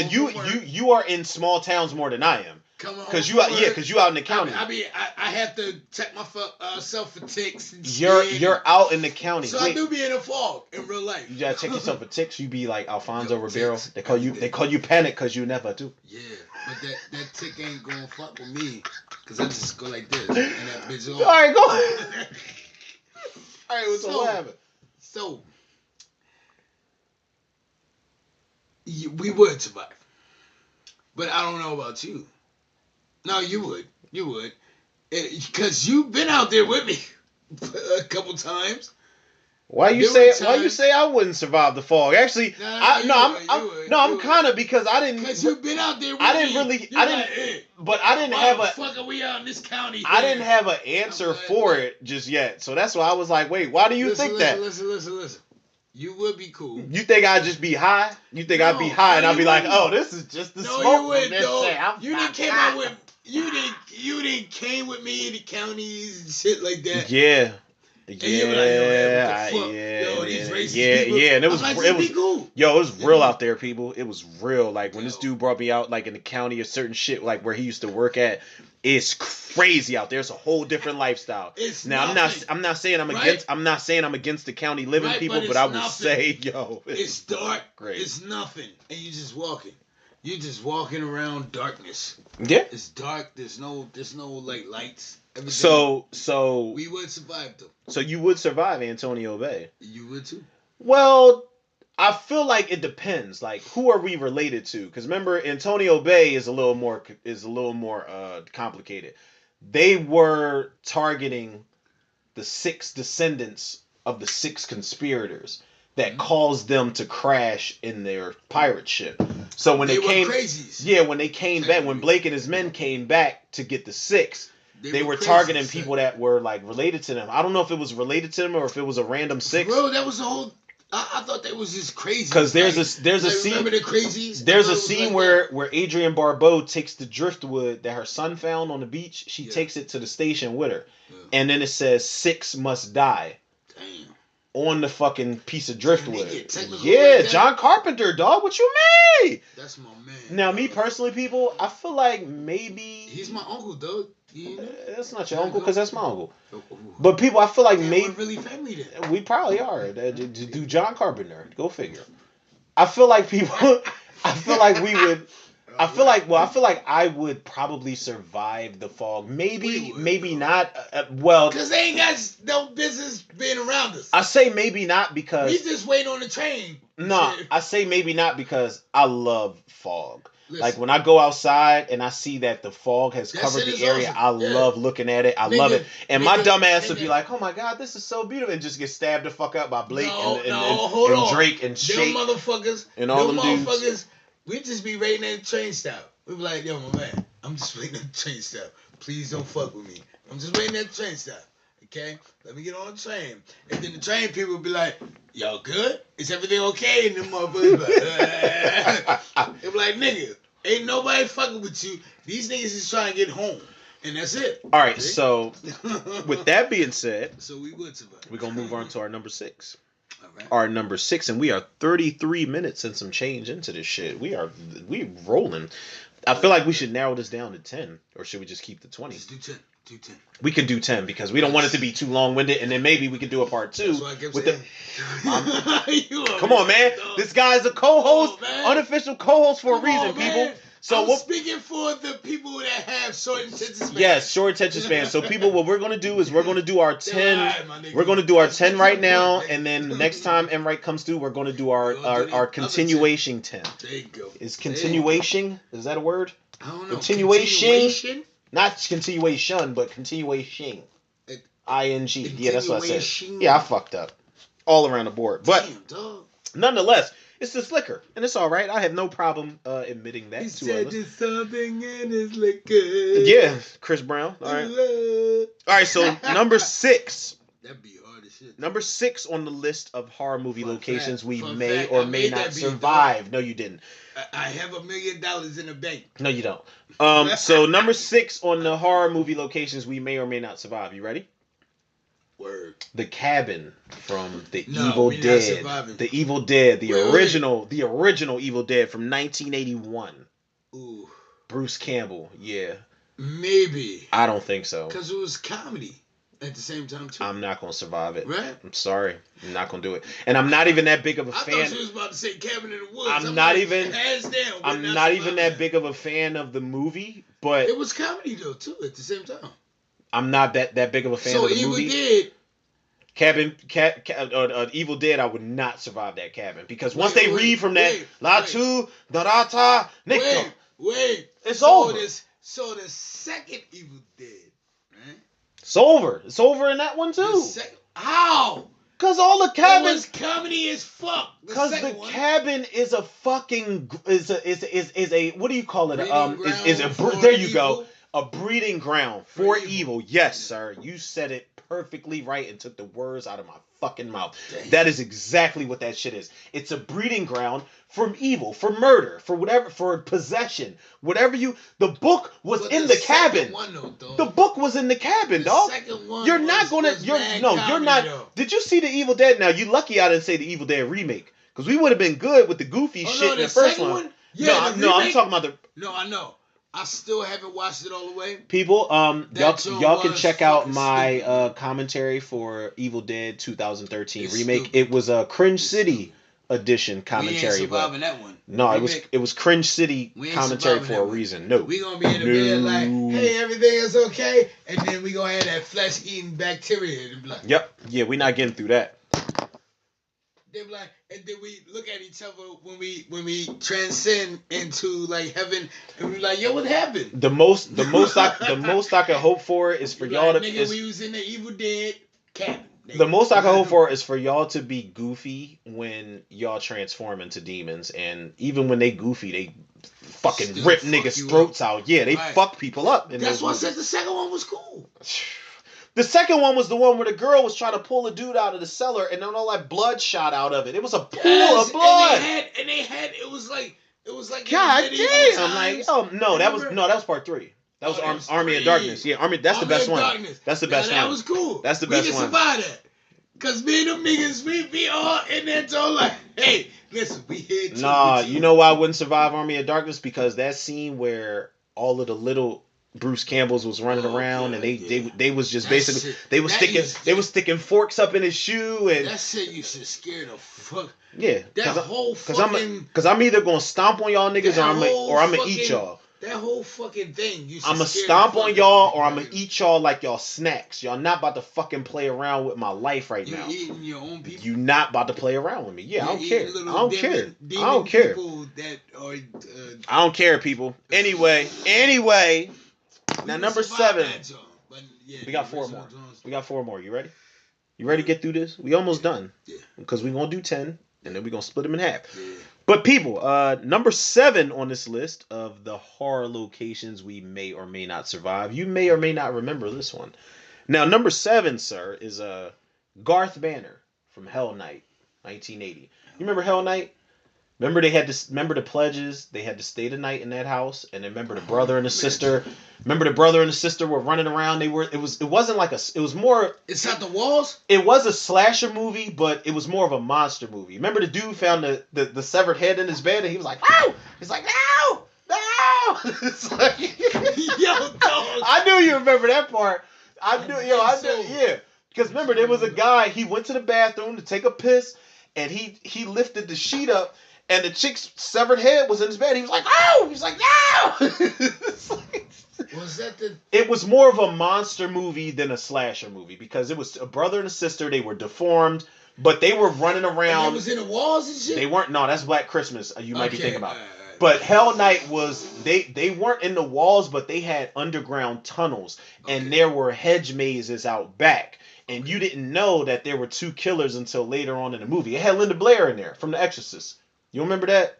you are in small towns more than I am. Come on. Cause you out in the county. I have to check myself for ticks and shit. You're out in the county. So I do be in a fog in real life. You gotta check yourself for ticks. You be like Alfonso Ribeiro. Ticks. They call you panic because you never do. Yeah, but that tick ain't gonna fuck with me, cause I just go like this and that bitch off. All right, go. All right, what happened? So we would survive, but I don't know about you. No, you would, because you've been out there with me a couple times. Why you say I wouldn't survive the fog? Actually, I'm kind of because I didn't. Because you've been out there with me. But I didn't have a. Fuck, are we out in this county? I didn't have an answer for it just yet, so that's why I was like, wait, why do you think that? Listen. You would be cool. You think I'd just be high? You think I'd be high and I'd be like, oh, this is just the smoke. You would, though. You didn't came out with. You didn't came with me in the counties and shit like that. Yeah. And you were like, yo, what the fuck? These racist people. And it was cool. Yo, it was real out there, people. It was real. Like when this dude brought me out, like in the county, or certain shit, like where he used to work at, it's crazy out there. It's a whole different lifestyle. I'm not saying I'm against the county living people, but I would say, yo, it's dark. Great. It's nothing, and you just walking. You're just walking around darkness. Yeah. It's dark. There's no like lights. Everything. So we would survive though. So you would survive Antonio Bay. You would too. Well, I feel like it depends. Like, who are we related to? Because remember, Antonio Bay is a little more complicated. They were targeting the 6 descendants of the 6 conspirators that caused them to crash in their pirate ship. So when they came, crazies. When they came back, when Blake and his men came back to get the 6. They were targeting people that were like related to them. I don't know if it was related to them or if it was a random 6. Bro, that was the whole. I thought that was just crazy. Because there's a scene. Remember the crazies? There's a scene where Adrienne Barbeau takes the driftwood that her son found on the beach. She takes it to the station with her, and then it says 6 must die. Damn. On the fucking piece of driftwood. Yeah, like John Carpenter, dog. What you mean? That's my man. Now, me personally, people, I feel like maybe he's my uncle, dog. That's not your uncle, because that's my uncle. But people, I feel like maybe we're really family then. We probably are. Do John Carpenter? Go figure. I feel like people. I feel like we would. I feel like I would probably survive the fog. Maybe not. Because they ain't got no business being around us. I say maybe not because we just wait on the train. No, I say maybe not because I love fog. Listen, like when I go outside and I see that the fog has covered the area, awesome. I love looking at it. I love it. And my dumb ass would be like, "Oh my god, this is so beautiful," and just get stabbed the fuck up by Blake and Drake and Shake. Them motherfuckers and all them dudes. We just be waiting at the train stop. We be like, "Yo, my man, I'm just waiting at the train stop. Please don't fuck with me. I'm just waiting at the train stop. Okay, let me get on the train." And then the train people be like, "Y'all good? Is everything okay?" And them motherfuckers they be like, "Nigga, ain't nobody fucking with you. These niggas is trying to get home." And that's it. All right, so with that being said, so we would survive. We're going to move on to our number 6. All right. Our number 6, and we are 33 minutes and some change into this shit. We rolling. I feel like we should narrow this down to 10, or should we just keep the 20? Just do 10. Do 10. We can do 10 because we don't want it to be too long-winded, and then maybe we could do a part 2 with the. Come on, man! This guy's a co-host, unofficial co-host for a reason, people. So I'm speaking for the people that have short attention spans. Yes, short attention spans. So people, what we're gonna do is we're gonna do our 10. We're gonna do our 10 right now, and then the next time M.Rite comes through, we're gonna do our continuation 10. There you go. Is continuation? Is that a word? I don't know. Continuation? Not continuation, but continuation. I-N-G. Yeah, that's what I said. Continuation. Yeah, I fucked up. All around the board. But damn, dog. nonetheless, it's this liquor. And it's all right. I have no problem admitting that He to said us. there's something in his liquor. Yeah, Chris Brown. All right. All right, so number 6. That'd be hard as shit. Number 6 on the list of horror movie Fun locations fact, we fun may fact, or I may made not that beat, survive. No, you didn't. I have $1 million in the bank. No, you don't. So number 6 on the horror movie locations we may or may not survive. You ready? Word. The Cabin from the No, Evil we not Dead. surviving. The Evil Dead, the Wait. original Evil Dead from 1981. Ooh. Bruce Campbell. Yeah. Maybe. I don't think so. Because it was comedy at the same time, too. I'm not going to survive it. Right? I'm sorry. I'm not going to do it. And I'm not even that big of a I fan. thought you was about to say Cabin in the Woods. I'm not like, even. Hands down. I'm not even that big of a fan of the movie, but It was comedy, though, too, at the same time. I'm not that big of a fan So of the Evil movie. Dead. Evil Dead, I would not survive that cabin because once they read from that La Tu Darata Nicto, Wait. it's so over. So the second Evil Dead, right? It's over. It's over in that one too. How? Cause all the cabins. It was comedy as fuck. Cause the cabin is a fucking is a what do you call it? There you go. A breeding ground for evil. Yes, sir. You said it perfectly right and took the words out of my fucking mouth. Damn. That is exactly what that shit is. It's a breeding ground for evil, for murder, for whatever, for possession, whatever you. The book was in the cabin. The book was in the cabin, dog. You're not gonna. You're not. Though. Did you see the Evil Dead? Now you lucky I didn't say the Evil Dead remake because we would have been good with the goofy shit in the first one. Yeah, I'm talking about the. No, I know. I still haven't watched it all the way. People, y'all can check out my commentary for Evil Dead 2013 remake. Stupid. It was a Cringe City edition commentary. We ain't surviving that one. No, it was Cringe City commentary for a reason. No, we gonna be in the bed like, hey, everything is okay, and then we gonna have that flesh eating bacteria in the blood. Yep. Yeah, we're not getting through that. They be like, and then we look at each other when we transcend into like heaven, and we like, yo, what happened? The most I can hope for is for y'all to. Nigga, we was in the Evil Dead cabin. The most I can hope for is for y'all to be goofy when y'all transform into demons, and even when they goofy, they fucking still rip niggas' throats out. Yeah, they fuck people up. That's why I said the second one was cool. The second one was the one where the girl was trying to pull a dude out of the cellar and then all that blood shot out of it. It was a pool of blood. And they had it was like God damn, like no, that was part 3. That was Army of Darkness. Yeah, that's the best one. That's the best one. That was cool. That's the best one. We can survive that. Cause me and them niggas, we be all in there talking like, hey, listen, we here too. Nah, you know why I wouldn't survive Army of Darkness? Because that scene where all of the little Bruce Campbell's was running around and they was just basically they was sticking forks up in his shoe and that shit used to scare the fuck. Yeah, because I'm either gonna stomp on y'all niggas or I'm gonna eat y'all. That whole fucking thing. I'm gonna stomp on y'all or I'm gonna eat y'all like y'all snacks. Y'all not about to fucking play around with my life right now. You eating your own people. You not about to play around with me. Yeah, I don't care. I don't care, people. Anyway. Now number 7. We got 4 more. We got 4 more. You ready? You ready to get through this? We almost done. Yeah. Because we're gonna do 10 and then we're gonna split them in half. Yeah. But people, number 7 on this list of the horror locations we may or may not survive. You may or may not remember this one. Now, number 7, sir, is Garth Banner from Hell Night, 1980. You remember Hell Night? Remember remember the pledges? They had to stay the night in that house, and then remember the brother and the sister. Remember the brother and the sister were running around. It wasn't like it was more. It's not the walls. It was a slasher movie, but it was more of a monster movie. Remember the dude found the severed head in his bed, and he was like, "Oh!" He's like, "No, no!" It's like, yo, dog. I knew you remember that part. I knew, yeah. Because remember, there was a guy. He went to the bathroom to take a piss, and he lifted the sheet up. And the chick's severed head was in his bed. He was like, "Oh!" He was like, "No!" Was that the? It was more of a monster movie than a slasher movie because it was a brother and a sister. They were deformed, but they were running around. And it was in the walls and shit. They weren't. No, that's Black Christmas. You might be thinking about. But Hell Night was they weren't in the walls, but they had underground tunnels, and there were hedge mazes out back. And you didn't know that there were two killers until later on in the movie. It had Linda Blair in there from The Exorcist. You remember that?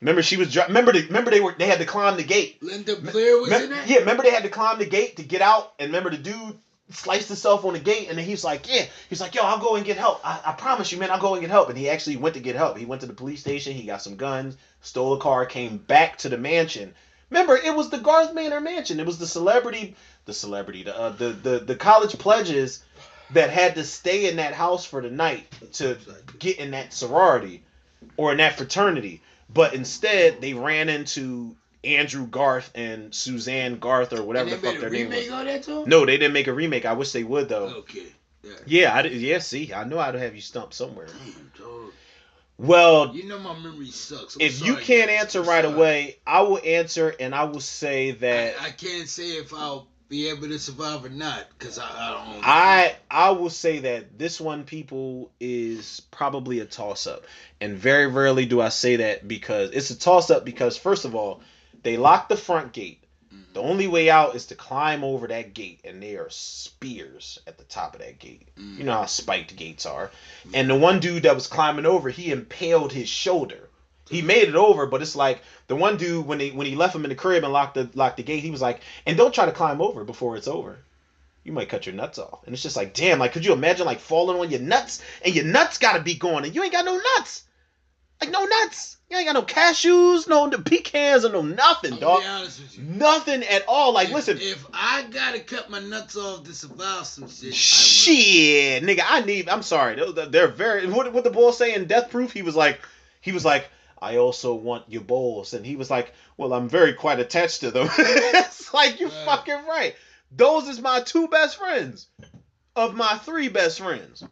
Remember she was. Remember they had to climb the gate. Linda Blair was in that. Yeah, remember they had to climb the gate to get out, and remember the dude sliced himself on the gate, and then he's like, yo, I'll go and get help. I promise you, man, I'll go and get help. And he actually went to get help. He went to the police station. He got some guns, stole a car, came back to the mansion. Remember, it was the Garth Manor mansion. It was the college pledges that had to stay in that house for the night to get in that sorority or in that fraternity. But instead, they ran into Andrew Garth and Suzanne Garth or whatever the fuck their name was. On that too? No, they didn't make a remake. I wish they would though. Okay. Yeah. See, I know how to have you stumped somewhere. Damn, dog. Well, you know my memory sucks. If you can't answer right away, I will answer, and I will say that I can't say if I'll be able to survive or not, because I don't know. I will say that this one, people, is probably a toss-up. And very rarely do I say that, because it's a toss-up because, first of all, they locked the front gate. The only way out is to climb over that gate, and there are spears at the top of that gate. You know how spiked gates are. And the one dude that was climbing over, he impaled his shoulder. He made it over, but it's like the one dude, when he left him in the crib and locked the gate, he was like, and don't try to climb over before it's over. You might cut your nuts off. And it's just like, damn, like, could you imagine like falling on your nuts, and your nuts gotta be gone, and you ain't got no nuts. Like, no nuts. You ain't got no cashews, no pecans, or no nothing, dog. Be honest with you. Nothing at all. Like, listen. If I gotta cut my nuts off to survive some shit, shit, nigga, I'm sorry. They're very. What the boy say in Death Proof? He was like, I also want your balls, and he was like, well, I'm very quite attached to them. It's like, you fucking right. Those is my 2 best friends of my 3 best friends.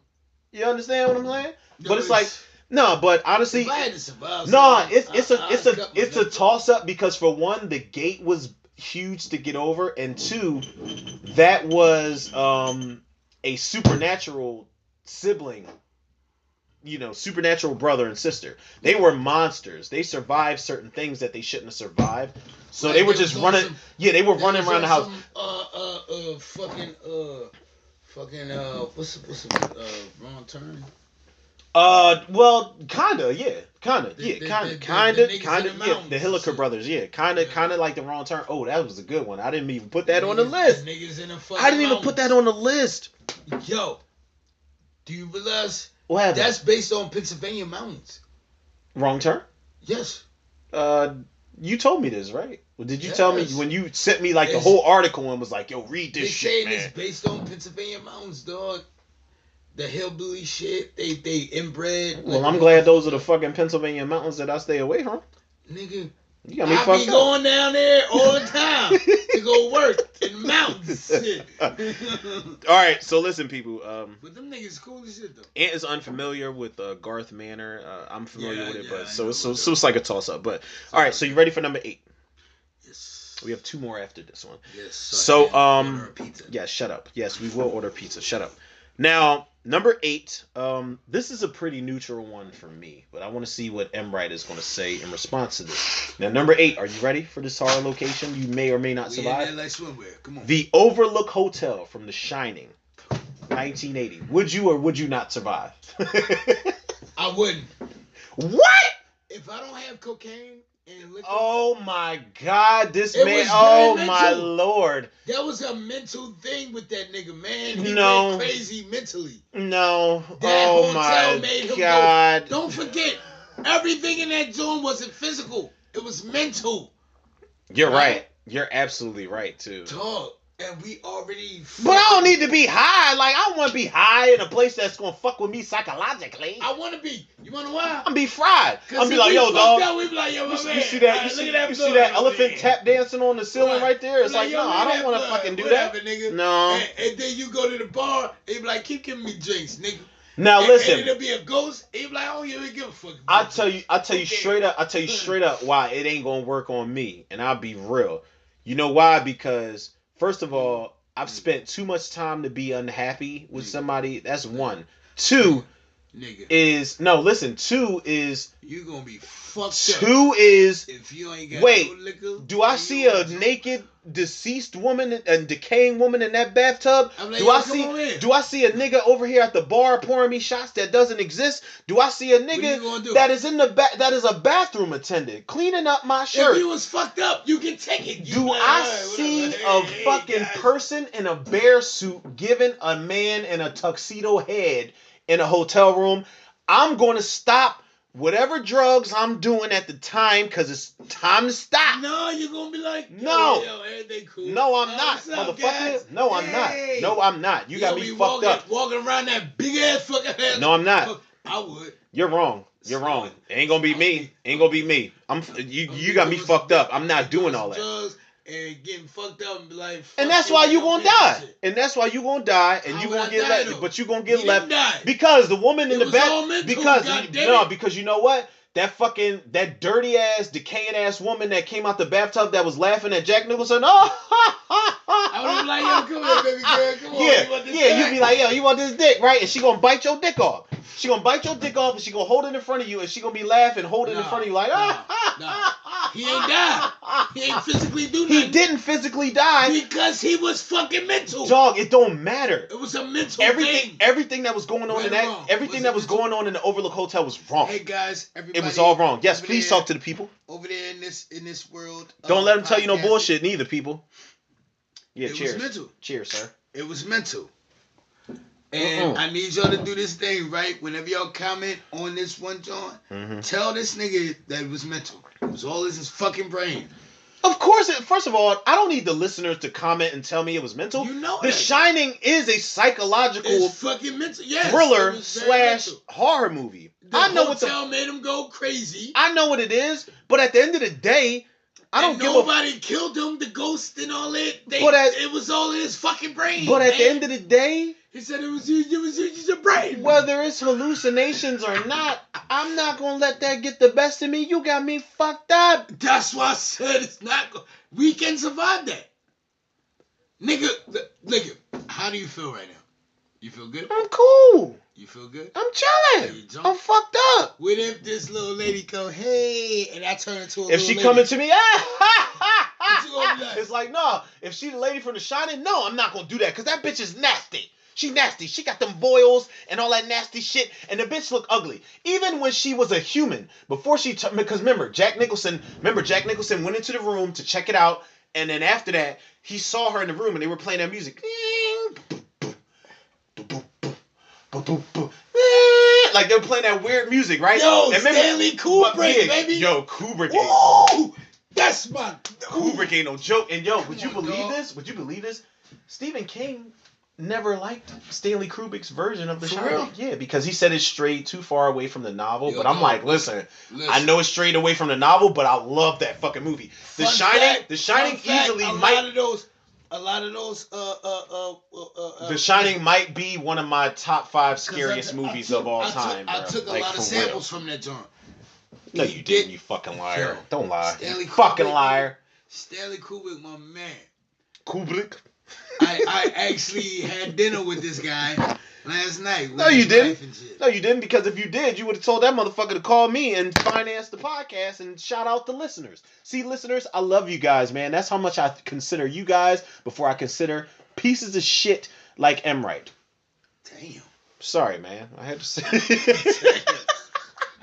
You understand what I'm saying? But it's like. No, but honestly, it's a toss up because, for one, the gate was huge to get over, and 2, that was a supernatural sibling, supernatural brother and sister. They were monsters. They survived certain things that they shouldn't have survived. So like they were just running. They were running around the house. What's the wrong turn? Well, kinda, yeah. The Hilliker brothers, yeah. Kinda like the wrong turn. Oh, that was a good one. I didn't even put that on the list. I didn't even put that on the list. Yo, do you realize what happened? That's based on Pennsylvania mountains? Wrong turn? Yes. You told me this, right? Well, did you tell me when you sent me the whole article and was like, yo, read this shit, man? It's based on Pennsylvania mountains, dog. The hillbilly shit, they inbred. Well, I'm glad those are the fucking Pennsylvania mountains that I stay away from. Nigga, you got me fucked up. I be going down there all the time to go work in mountains. Shit. All right, so listen, people. But them niggas cool as shit though. Ant is unfamiliar with Garth Manor. I'm familiar with it, but so it's like a toss up. But all right, so you ready for number 8? Yes. We have 2 more after this one. Yes. So yeah, shut up. Yes, we will order pizza. Shut up. Now, number 8, this is a pretty neutral one for me, but I want to see what M.Rite is going to say in response to this. Now, number 8, are you ready for this horror location you may or may not survive? In like swimwear. Come on. The Overlook Hotel from The Shining, 1980. Would you or would you not survive? I wouldn't. What? If I don't have cocaine and liquor. Oh my God, this man! Oh my Lord! That was a mental thing with that nigga, man. He went crazy mentally. No. That oh my made him God! Go. Don't forget, everything in that joint wasn't physical. It was mental. You're right. You're absolutely right too. Dog. And we already. But I don't need to be high. Like, I don't want to be high in a place that's gonna fuck with me psychologically. I want to be. You wanna why? I'm be fried. I'm be like, yo, dog. Out, we be like, yo, my man. You see that? You see that elephant tap dancing on the ceiling right there? It's like, no, I don't want to fucking do that. Nigga. No. And then you go to the bar. And you be like, keep giving me drinks, nigga. Now listen. And it'll be a ghost. And you be like, I don't even give a fuck. I'll tell you straight up why it ain't gonna work on me, and I'll be real. You know why? Because first of all, I've spent too much time to be unhappy with somebody. That's 1. 2, Nigga. is no. Listen, 2 is You gonna be fucked 2 up is. if you ain't got Wait, no liquor. do I see a naked deceased woman and decaying woman in that bathtub? I'm like, do yo, I come see? on in. Do I see a nigga over here at the bar pouring me shots that doesn't exist? Do I see a What you gonna nigga do? that is in the that is a bathroom attendant cleaning up my shirt? If you was fucked up, you can take it. You Do like, I all right, see whatever. a Hey, fucking guys. person in a bear suit giving a man in a tuxedo head in a hotel room? I'm going to stop whatever drugs I'm doing at the time because it's time to stop. No, you're gonna be like, No. yo, everything cool. No, I'm not, What's up, motherfucker. guys? No, I'm Hey. not. No, I'm not. You got me fucked up. Walking around that big ass fucking ass. No, I'm not. I would. You're wrong. You're wrong. It ain't gonna be me. Ain't gonna be me. You got me fucked up. I'm not doing all that. Drugs and getting fucked up and be like. And that's why you gonna die. And that's why you gonna die. And you gonna get left. But you gonna get left because the woman in the back. Because you know what? That dirty ass, decaying ass woman that came out the bathtub that was laughing at Jack Nicholson. I would be like, yo, come here, baby girl. Come on. You be like, yo, you want this dick, right? And she gonna bite your dick off. She gonna bite your dick off and she gonna hold it in front of you and she gonna be laughing, holding it in front of you like, He ain't died. He ain't physically do nothing. He didn't physically die. Because he was fucking mental. Dog, it don't matter. It was a mental thing. Everything that was going on in that, everything that was going on in the Overlook Hotel was wrong. Hey guys, everybody. It was all wrong. Yes, please talk to the people. Over there in this world. Don't let them tell you no bullshit neither, people. Yeah, cheers. It was mental. Cheers, sir. It was mental. And I need y'all to do this thing, right? Whenever y'all comment on this one joint, tell this nigga that it was mental. It was all in his fucking brain. Of course, first of all, I don't need the listeners to comment and tell me it was mental. You know The Shining is a psychological fucking mental. Yes, thriller / horror movie. I know hotel made him go crazy. I know what it is, but at the end of the day, I don't give nobody killed him, the ghost and all that. It was all in his fucking brain. But at the end of the day, he said it was your brain. Whether it's hallucinations or not, I'm not gonna let that get the best of me. You got me fucked up. That's why I said it's not. We can survive that, nigga. How do you feel right now? You feel good? I'm cool. You feel good? I'm chilling. I'm fucked up. What if this little lady go, hey, and I turn into a little lady? If she coming to me, it's like, no. If she the lady from The Shining, no, I'm not gonna do that because that bitch is nasty. She nasty. She got them boils and all that nasty shit, and the bitch look ugly. Even when she was a human, before because remember, Jack Nicholson went into the room to check it out, and then after that, he saw her in the room and they were playing that music. Like they were playing that weird music, right? Yo, Stanley Kubrick, baby. Yo, Kubrick. Ooh, that's my Kubrick ain't no joke. And yo, would you believe this? Would you believe this? Stephen King never liked Stanley Kubrick's version of The Shining. Yeah, because he said it strayed too far away from the novel. But I'm like, listen, I know it strayed away from the novel, but I love that fucking movie. The Shining easily might. A lot of those. The Shining might be one of my top 5 scariest movies of all time. I took a lot of samples from that joint. No, you didn't. You fucking liar. Don't lie. Stanley fucking liar. Stanley Kubrick, my man. Kubrick. I actually had dinner with this guy last night. No, you didn't. No, you didn't, because if you did, you would have told that motherfucker to call me and finance the podcast and shout out the listeners. See, listeners, I love you guys, man. That's how much I consider you guys before I consider pieces of shit like M.Rite. Damn. Sorry, man. I had to say.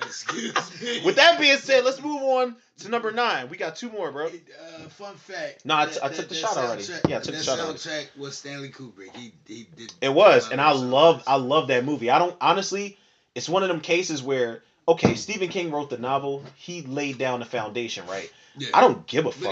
Excuse me. With that being said, let's move on to number 9. We got 2 more, bro. Fun fact. No, I took the shot already. Yeah, I took the shot already. That soundtrack was Stanley Kubrick. He did. It was, and I love that movie. I don't honestly. It's one of them cases where Stephen King wrote the novel. He laid down the foundation, right? Yeah. I don't give a fuck.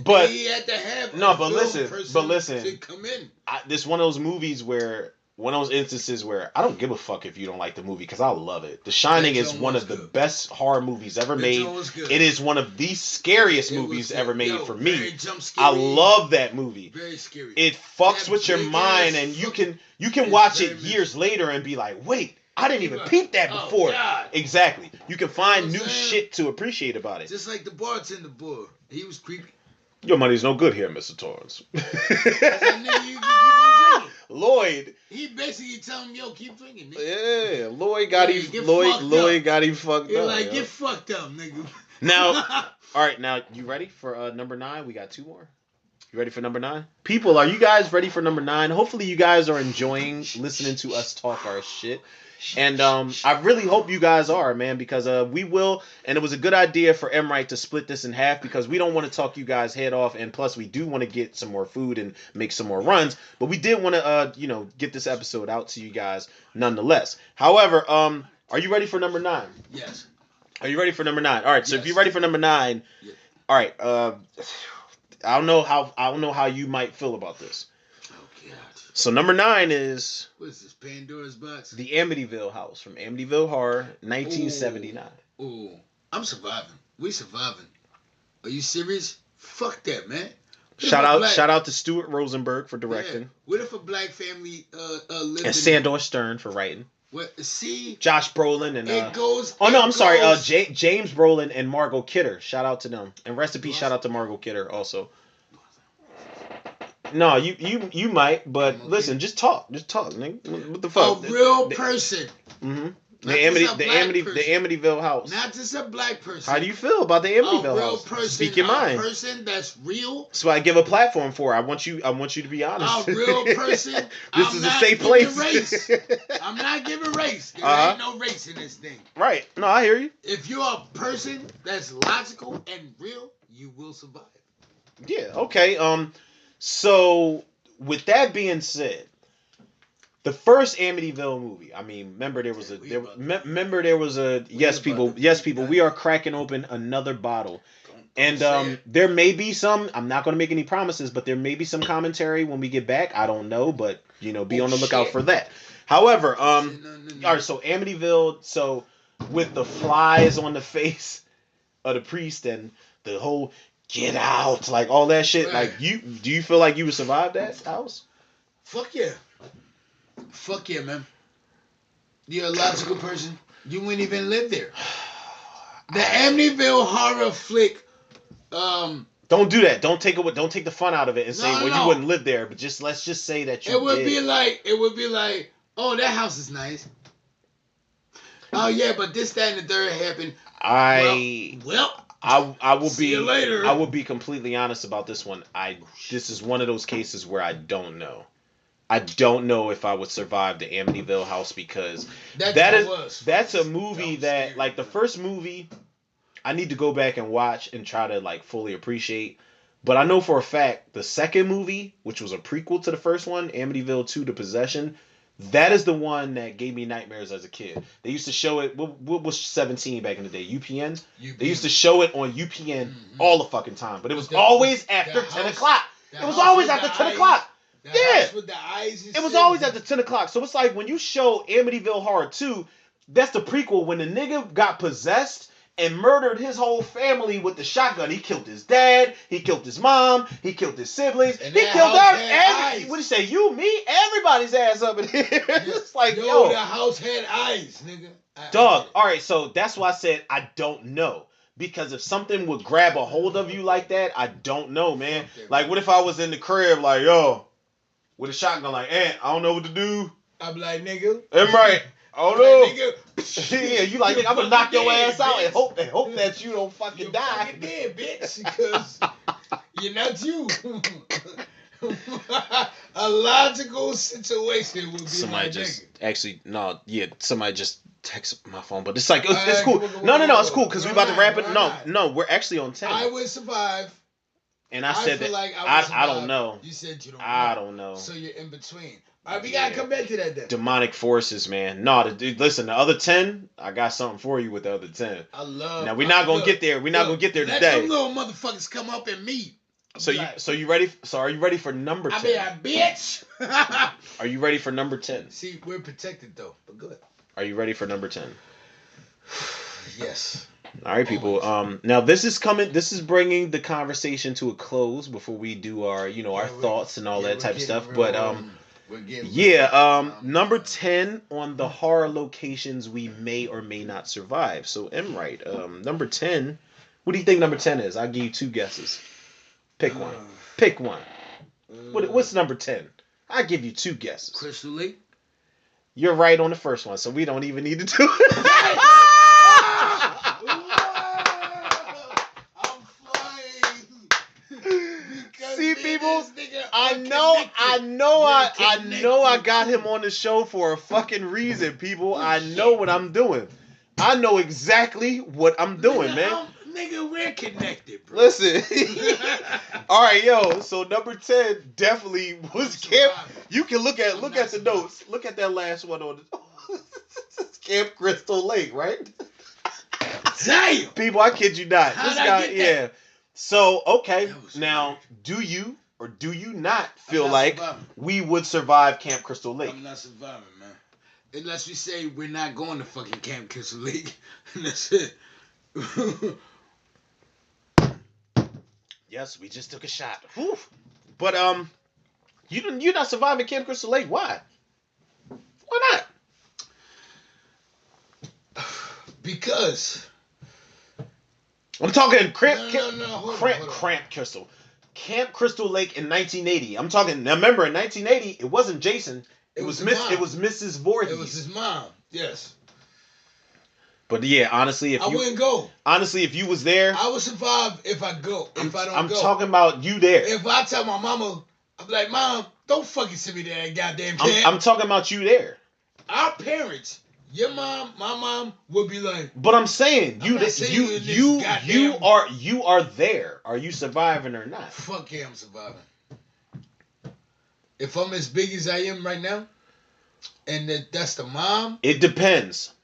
But he had to have. No, but listen. To come in. This one of those movies where. One of those instances where I don't give a fuck if you don't like the movie because I love it. The Shining is one of the best horror movies ever made. It is one of the scariest movies ever made for me. I love that movie. Very scary. It fucks with your mind, and you can watch it years later and be like, wait, I didn't even peep that before. God. Exactly. You can find new shit to appreciate about it. Just like the bartender boy. He was creepy. Your money's no good here, Mr. Torrance. Lloyd. He basically telling him, yo, keep drinking, nigga. Yeah, Lloyd got him. Lloyd got him fucked You're up. like, get fucked up, nigga. Now, all right, now you ready for number 9? We got 2 more. You ready for number 9? People, are you guys ready for number 9? Hopefully, you guys are enjoying listening to us talk our shit. And I really hope you guys are, man, because we will. And it was a good idea for M.Rite to split this in half because we don't want to talk you guys head off. And plus, we do want to get some more food and make some more runs. But we did want to, get this episode out to you guys nonetheless. However, are you ready for number 9? Yes. Are you ready for number 9? All right. So if you're ready for number 9, all right. I don't know how you might feel about this. So number 9 is... What is this, Pandora's Box? The Amityville House from Amityville Horror, 1979. Ooh, I'm surviving. We surviving. Are you serious? Fuck that, man. Shout out to Stuart Rosenberg for directing. Yeah. What if a black family lived and Sandor Stern for writing. What? See? Josh Brolin and... it goes... Oh, no, I'm sorry. James Brolin and Margot Kidder. Shout out to them. And rest in peace, shout out to Margot Kidder also. No, you might, but listen, just talk, nigga. What the fuck? A real person. Mm-hmm. The Amityville House. Not just a black person. How do you feel about the Amityville House? Person, Speak your mind. A person that's real. That's what I give a platform for. I want you to be honest. A real person. This is a safe place. Race. I'm not giving race. There ain't no race in this thing. Right. No, I hear you. If you're a person that's logical and real, you will survive. Yeah. Okay. So, with that being said, the first Amityville movie. I mean, remember there was a yes, people. We are cracking open another bottle, and there may be some. I'm not going to make any promises, but there may be some commentary when we get back. I don't know, but be on the lookout for that. However, all right. So Amityville. So with the flies on the face of the priest and the whole. Get out, like all that shit. Right. Like do you feel like you would survive that house? Fuck yeah, man. You're a logical person. You wouldn't even live there. The Amityville horror flick. Don't do that. Don't take the fun out of it and say you wouldn't live there. But let's just say that you. It would be like, oh, that house is nice. Oh yeah, but this, that, and the third happened. I will see you later. I will be completely honest about this one. This is one of those cases where I don't know. I don't know if I would survive the Amityville House because that's a movie that like the first movie I need to go back and watch and try to like fully appreciate. But I know for a fact the second movie, which was a prequel to the first one, Amityville 2: The Possession, that is the one that gave me nightmares as a kid. They used to show it. What was 17 back in the day? UPN? They used to show it on UPN all the fucking time. But it was always after 10 o'clock. It was always after 10 o'clock. Yeah. With the eyes it was always after 10 o'clock. So it's like when you show Amityville Horror 2, that's the prequel. When the nigga got possessed and murdered his whole family with the shotgun. He killed his dad. He killed his mom. He killed his siblings. He killed everybody. What do you say? You, me, everybody's ass up in here. It's like, yo. The house had eyes, nigga. Dog. All right, so that's why I said I don't know. Because if something would grab a hold of you like that, I don't know, man. Like, what if I was in the crib like, yo, with a shotgun like, I don't know what to do. I'd be like, nigga. M.Rite. Oh no! Like, yeah, you like I'm gonna knock your ass out and hope that you don't fucking die. Fucking dead, bitch, because you're not you. A logical situation would be somebody like just somebody just text my phone, but it's like it's cool. No, it's cool because we about to wrap it. No, we're actually on 10. I would survive. And I said that like I don't know. You said you don't know. I don't know. So you're in between. All right, we gotta come back to that then. Demonic forces, man. No, listen, the other 10, I got something for you with the other 10. I love. Now we're not gonna get there. We're not gonna get there let today. Let them little motherfuckers come up and meet. So you ready? So are you ready for number 10? I mean, bitch. Are you ready for number 10? See, we're protected though, but good. Are you ready for number 10? Yes. All right, people. Now this is bringing the conversation to a close before we do our, our thoughts and all that type of stuff. But number 10 on the horror locations we may or may not survive. So M.Rite, number 10. What do you think number 10 is? I'll give you 2 guesses. Pick one. What's number 10? I give you 2 guesses. Crystal Lake. You're right on the first one, so we don't even need to do it. I'm flying. See, people, I know I got him on the show for a fucking reason, people. I know what I'm doing. I know exactly what I'm doing, man. Nigga, we're connected, bro. Listen. All right, yo. So number 10 definitely was Camp. You can look at the notes. Look at that last one on the Camp Crystal Lake, right? Damn. People, I kid you not. How'd This I guy, get yeah. that? So, okay. Now, weird. do you or do you not feel not like surviving. we would survive Camp Crystal Lake? I'm not surviving, man. Unless we say we're not going to fucking Camp Crystal Lake. That's it. Yes, we just took a shot. Whew. But you're not surviving Camp Crystal Lake. Why? Why not? Because I'm talking Hold Crystal. Camp Crystal Lake in 1980. I'm talking. Now remember, in 1980, it wasn't Jason. It was Mrs. Voorhees. It was his mom. Yes. But yeah, honestly, I wouldn't go. Honestly, if you was there, I would survive if I go. If I don't go. I'm talking about you there. If I tell my mama, I'm like, Mom, don't fucking send me to that goddamn camp. I'm talking about you there. Our parents, your mom, my mom, would be like. But I'm saying you are there. Are you surviving or not? Fuck yeah, I'm surviving. If I'm as big as I am right now, and that's the mom. It depends.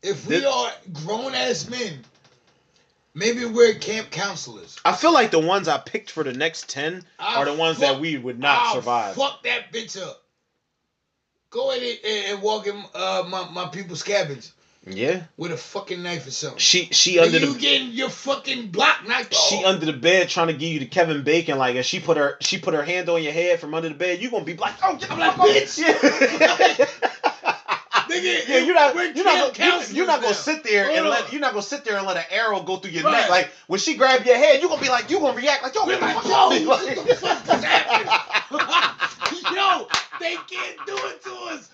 If we are grown ass men, maybe we're camp counselors. I feel like the ones I picked for the next 10 are the ones that we would not survive. Fuck that bitch up. Go ahead and walk in my people's cabins. Yeah. With a fucking knife or something. She under you getting your fucking block knocked off. She under the bed trying to give you the Kevin Bacon, like, and she put her hand on your head from under the bed. You gonna be like, oh, I'm like, bitch. Yeah. Nigga, yeah, you're not gonna sit there and let an arrow go through your neck. Like when she grab your head, you gonna react like, yo, what the fuck is happening? Yo, they can't do it to us.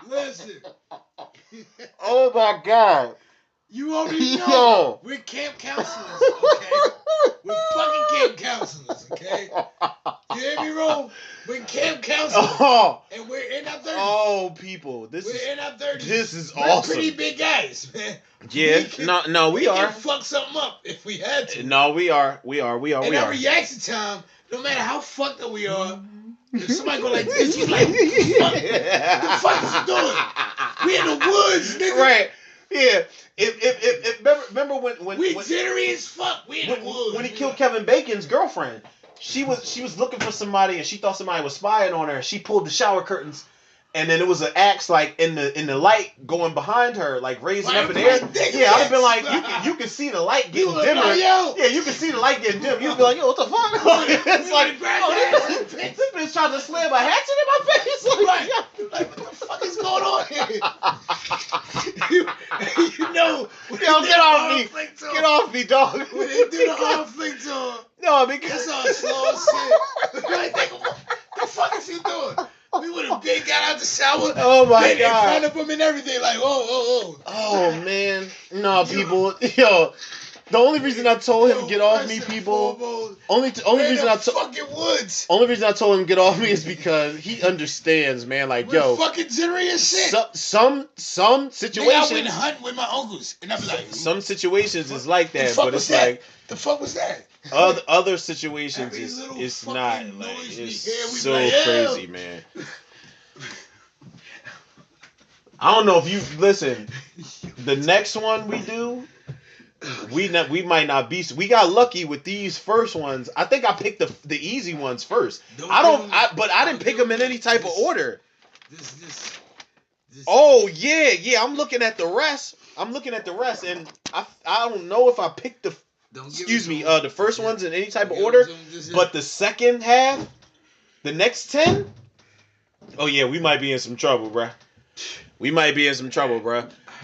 Listen. Oh my God. You already know. We're camp counselors, okay? We're fucking camp counselors, okay? You hear me, Ro? We're camp counselors. Oh. And we're in our 30s. Oh, people. We're in our 30s. This is we're awesome. Pretty big guys, man. Yeah. We are. We can fuck something up if we had to. No, we are. And our reaction time, no matter how fucked up we are, if somebody go like this, he's like, what the fuck is he doing? We in the woods, nigga. Right. Yeah. Remember when we jittery as fuck. We in the woods. When he killed Kevin Bacon's girlfriend, she was looking for somebody and she thought somebody was spying on her. She pulled the shower curtains, and then it was an axe like in the light going behind her, like raising up in the air. Yeah, I'd have been like, you can see the light getting dimmer. Like, yeah, you can see the light getting dim. You'd be like, yo, what the fuck? It's like, this bitch trying to slam a hatchet in my face. Like, what the fuck is going on here? you know, get off me. Get off me, dog. When they do the arm flick to him. No, because it's all slow as shit. Like, what the fuck is he doing? We would have been got out the shower. Oh my God! In front of him and everything. Like, Oh man, no, people, yo. The only reason I told him get off me, people. Only reason I told him get off me is because he understands, man. Like, we're fucking jittery as shit. Some situations. I went hunting with my uncles, and I'm like, some situations is like that, but it's like, the fuck was that? Other situations it's not like it's so crazy, man. I don't know if you listen. The next one we do. We might not be. We got lucky with these first ones. I think I picked the easy ones first. But I didn't pick them in any type of order. This. Oh yeah. I'm looking at the rest, and I don't know if I picked the first ones in any type of order. But the second half, the next 10. Oh yeah, we might be in some trouble, bruh.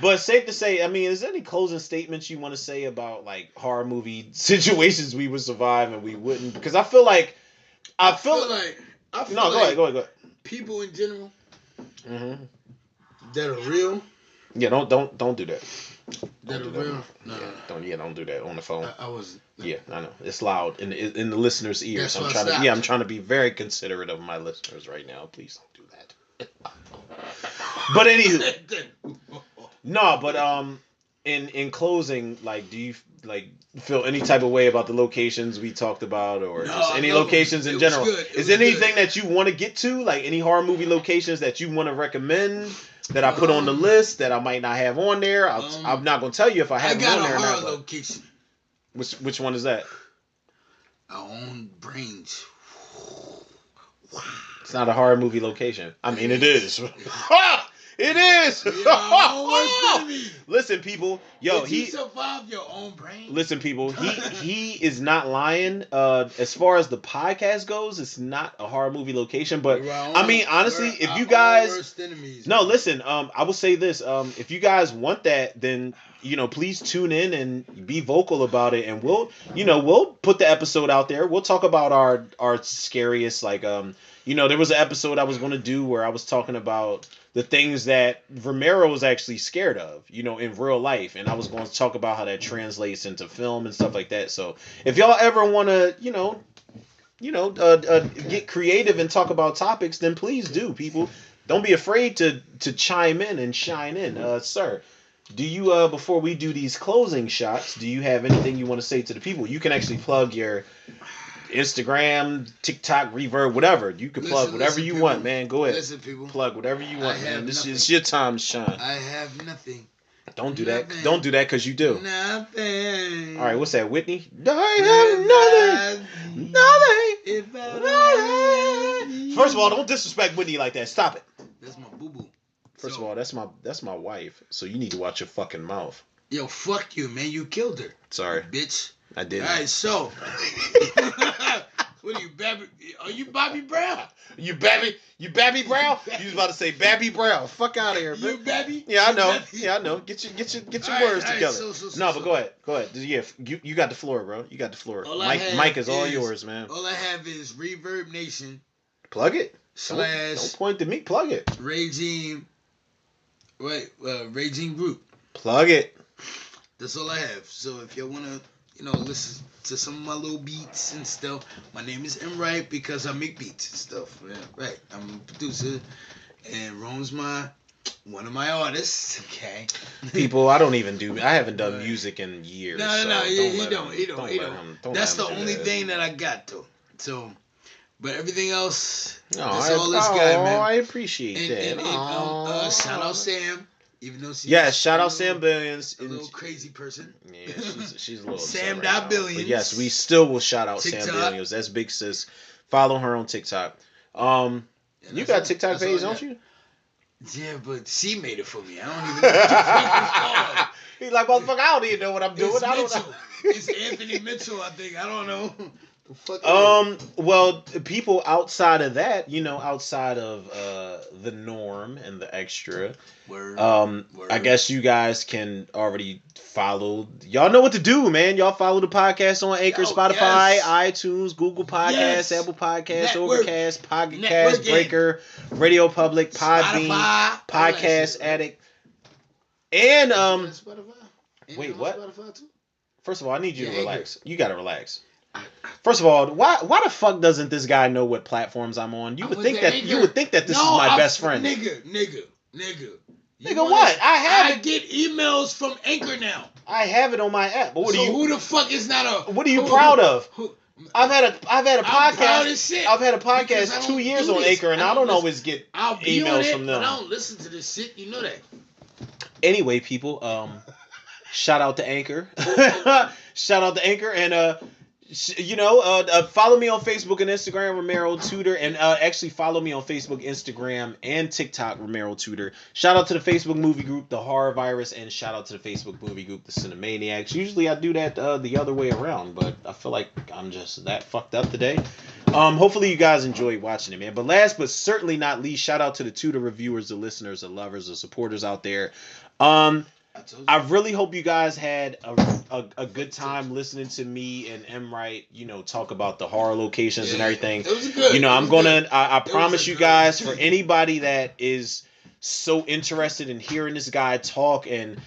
But safe to say, I mean, is there any closing statements you want to say about like horror movie situations we would survive and we wouldn't? Because I feel like I feel like no. Go ahead. People in general Mm-hmm. that are real. Yeah, don't do that. That are real. No. Don't do that on the phone. I wasn't. Yeah, I know it's loud in the listeners' ears. That's I'm trying to be very considerate of my listeners right now. Please don't do that. But anywho, no. But in closing, like, do you like feel any type of way about the locations we talked about, or just any locations in general? Is there anything that you want to get to, like any horror movie locations that you want to recommend? That I put on the list that I might not have on there. I'm not gonna tell you if I have them on there or not. I got a horror location. Which one is that? Our own brains. It's not a horror movie location. I mean, it is. It is. Listen, people. Yo, Did you survive your own brain? Listen, people. He is not lying. As far as the podcast goes, it's not a horror movie location. But I mean, honestly, if you guys, no, listen. I will say this. If you guys want that, then please tune in and be vocal about it, and we'll put the episode out there. We'll talk about our scariest, like there was an episode I was going to do where I was talking about the things that Romero was actually scared of, in real life. And I was going to talk about how that translates into film and stuff like that. So if y'all ever want to, get creative and talk about topics, then please do, people. Don't be afraid to chime in and shine in. Sir, do you, before we do these closing shots, do you have anything you want to say to the people? You can actually plug your Instagram, TikTok, Reverb, whatever. You can plug whatever you want, man. Go ahead. Listen, people. Plug whatever you want, man. This is your time to shine. I have nothing. Don't do that. Don't do that because you do. Nothing. All right, what's that, Whitney? I have nothing. Nothing. First of all, don't disrespect Whitney like that. Stop it. That's my boo-boo. First of all, that's my wife. So you need to watch your fucking mouth. Yo, fuck you, man. You killed her. Sorry. Bitch. I did. All right, so. What are you, Babby? Are you Bobby Brown? You Babby Brown? You was about to say Babby Brown. Fuck out of here, man. You Babby? Yeah, I know. Yeah, I know. Get your words together. No, but go ahead. Yeah, you got the floor, bro. You got the floor. Mike is all yours, man. All I have is Reverb Nation. Plug it. / Don't point to me. Plug it. Raging Group. Plug it. That's all I have. So if y'all wanna, listen to some of my little beats and stuff, my name is M.Rite because I make beats and stuff. Yeah, right. I'm a producer, and Rome's one of my artists. Okay. People, I haven't done music in years. No, he don't. That's the only thing that I got though. So, but everything else, that's all this guy, man. I appreciate that. And shout out Sam. Even though shout out Sam Billions. A little crazy person. Yeah, she's a little Sam right Billions. But yes, we still will shout out TikTok. Sam Billions. That's big sis. Follow her on TikTok. You got a TikTok page, don't you? Yeah, but she made it for me. I don't even know what the He's like, motherfucker, I don't even know what I'm doing. I don't know. It's Anthony Mitchell, I think. I don't know. Well, people outside of that, outside of the norm and the extra, Word. I guess you guys can already follow. Y'all know what to do, man. Y'all follow the podcast on Anchor, Spotify, iTunes, Google Podcasts, Apple Podcasts, Overcast, Pocket Cast, Breaker, Radio Public, Podbean, Podcast Addict, and wait, what? First of all, I need you to relax. Anchor. You gotta relax. First of all, why the fuck doesn't this guy know what platforms I'm on? You would think that this is my best friend. Nigga. What? I get emails from Anchor now. I have it on my app. But who the fuck is not a? What are you proud of? I've had a podcast. Proud as shit. I've had a podcast 2 years on Anchor, and I don't always get emails from them. But I don't listen to this shit. You know that. Anyway, people, shout out to Anchor. Shout out to Anchor, and follow me on Facebook and Instagram, Romero Tutor, and actually follow me on Facebook, Instagram, and TikTok, Romero Tutor. Shout out to the Facebook movie group, The Horror Virus, and shout out to the Facebook movie group, The Cinemaniacs. Usually I do that the other way around, but I feel like I'm just that fucked up today. Hopefully you guys enjoy watching it, man. But last but certainly not least, shout out to the Tutor reviewers, the listeners, the lovers, the supporters out there. I told you. I really hope you guys had a good time listening to me and M.Rite, talk about the horror locations and everything. It was good. I promise you guys, for anybody that is so interested in hearing this guy talk and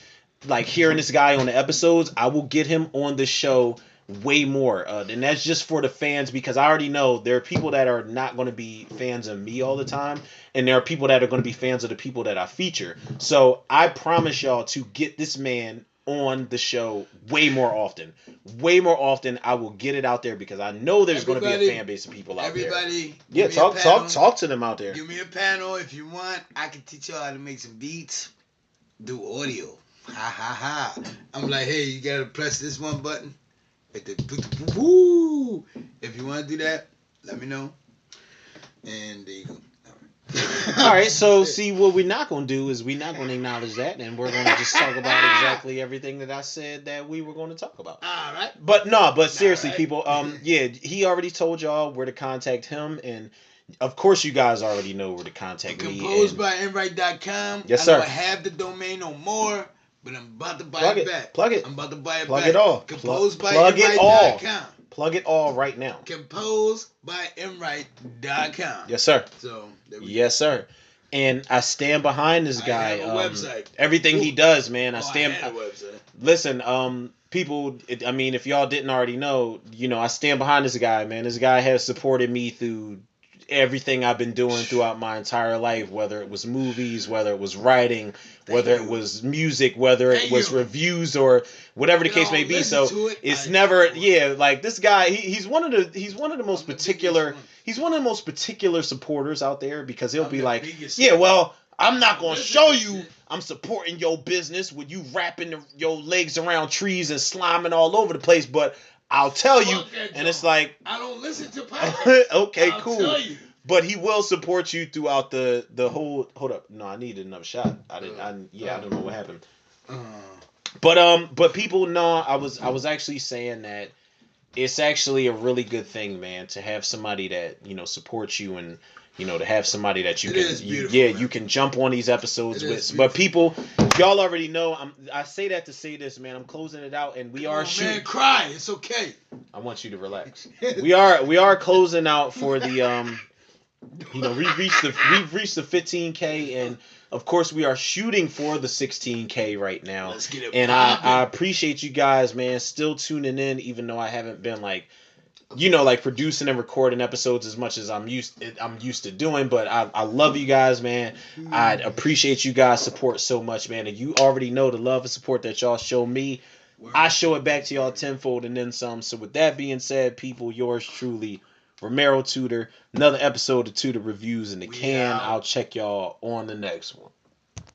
like hearing this guy on the episodes, I will get him on the show way more. And that's just for the fans, because I already know there are people that are not going to be fans of me all the time, and there are people that are going to be fans of the people that I feature. So I promise y'all to get this man on the show way more often. Way more often. I will get it out there because I know there's going to be a fan base of people out there. Yeah, talk to them out there. Give me a panel if you want. I can teach y'all how to make some beats. Do audio. Ha ha ha. I'm like, hey, you gotta press this one button. Woo! If you want to do that, let me know. And there you go. All right, so see, what we're not going to do is we're not going to acknowledge that, and we're going to just talk about exactly everything that I said that we were going to talk about. All right. But seriously, people, yeah, he already told y'all where to contact him, and of course you guys already know where to contact me. Composed by M.Rite.com. Yes, sir. I don't have the domain no more, but I'm about to buy it back. Plug it. I'm about to buy it plug back. It all. Composed by plug it all. M.Rite.com. Plug it all right now. Composed by M.Rite.com. Yes, sir. So yes, sir. And I stand behind this guy. I have a website. Everything he does, man. I have a website. Listen, people. I mean, if y'all didn't already know, I stand behind this guy, man. This guy has supported me through everything I've been doing throughout my entire life, whether it was movies, whether it was writing, whether it was music, whether it was reviews or whatever the case may be. So it's never, like this guy, he's one of the most particular, he's one of the most particular supporters out there, because he'll be like, well, I'm not going to show you I'm supporting your business with you wrapping your legs around trees and sliming all over the place, but I'll tell you, and it's like, I don't listen to podcasts. Okay, cool. But he will support you throughout the whole. Hold up, no, I needed another shot. I don't know what happened. But people know I was actually saying that it's actually a really good thing, man, to have somebody that supports you, and to have somebody that you can jump on these episodes with. But people, y'all already know. I say that to say this, man. I'm closing it out, and we are shooting. Man, cry. It's okay. I want you to relax. We are closing out for the we've reached the 15K, and of course we are shooting for the 16K right now. Let's get it. And I appreciate you guys, man, still tuning in, even though I haven't been like producing and recording episodes as much as I'm used to doing, but I love you guys, man. I appreciate you guys' support so much, man. And you already know the love and support that y'all show me. I show it back to y'all tenfold and then some. So with that being said, people, yours truly, Romero Tutor. Another episode of Tutor Reviews in the can. I'll check y'all on the next one.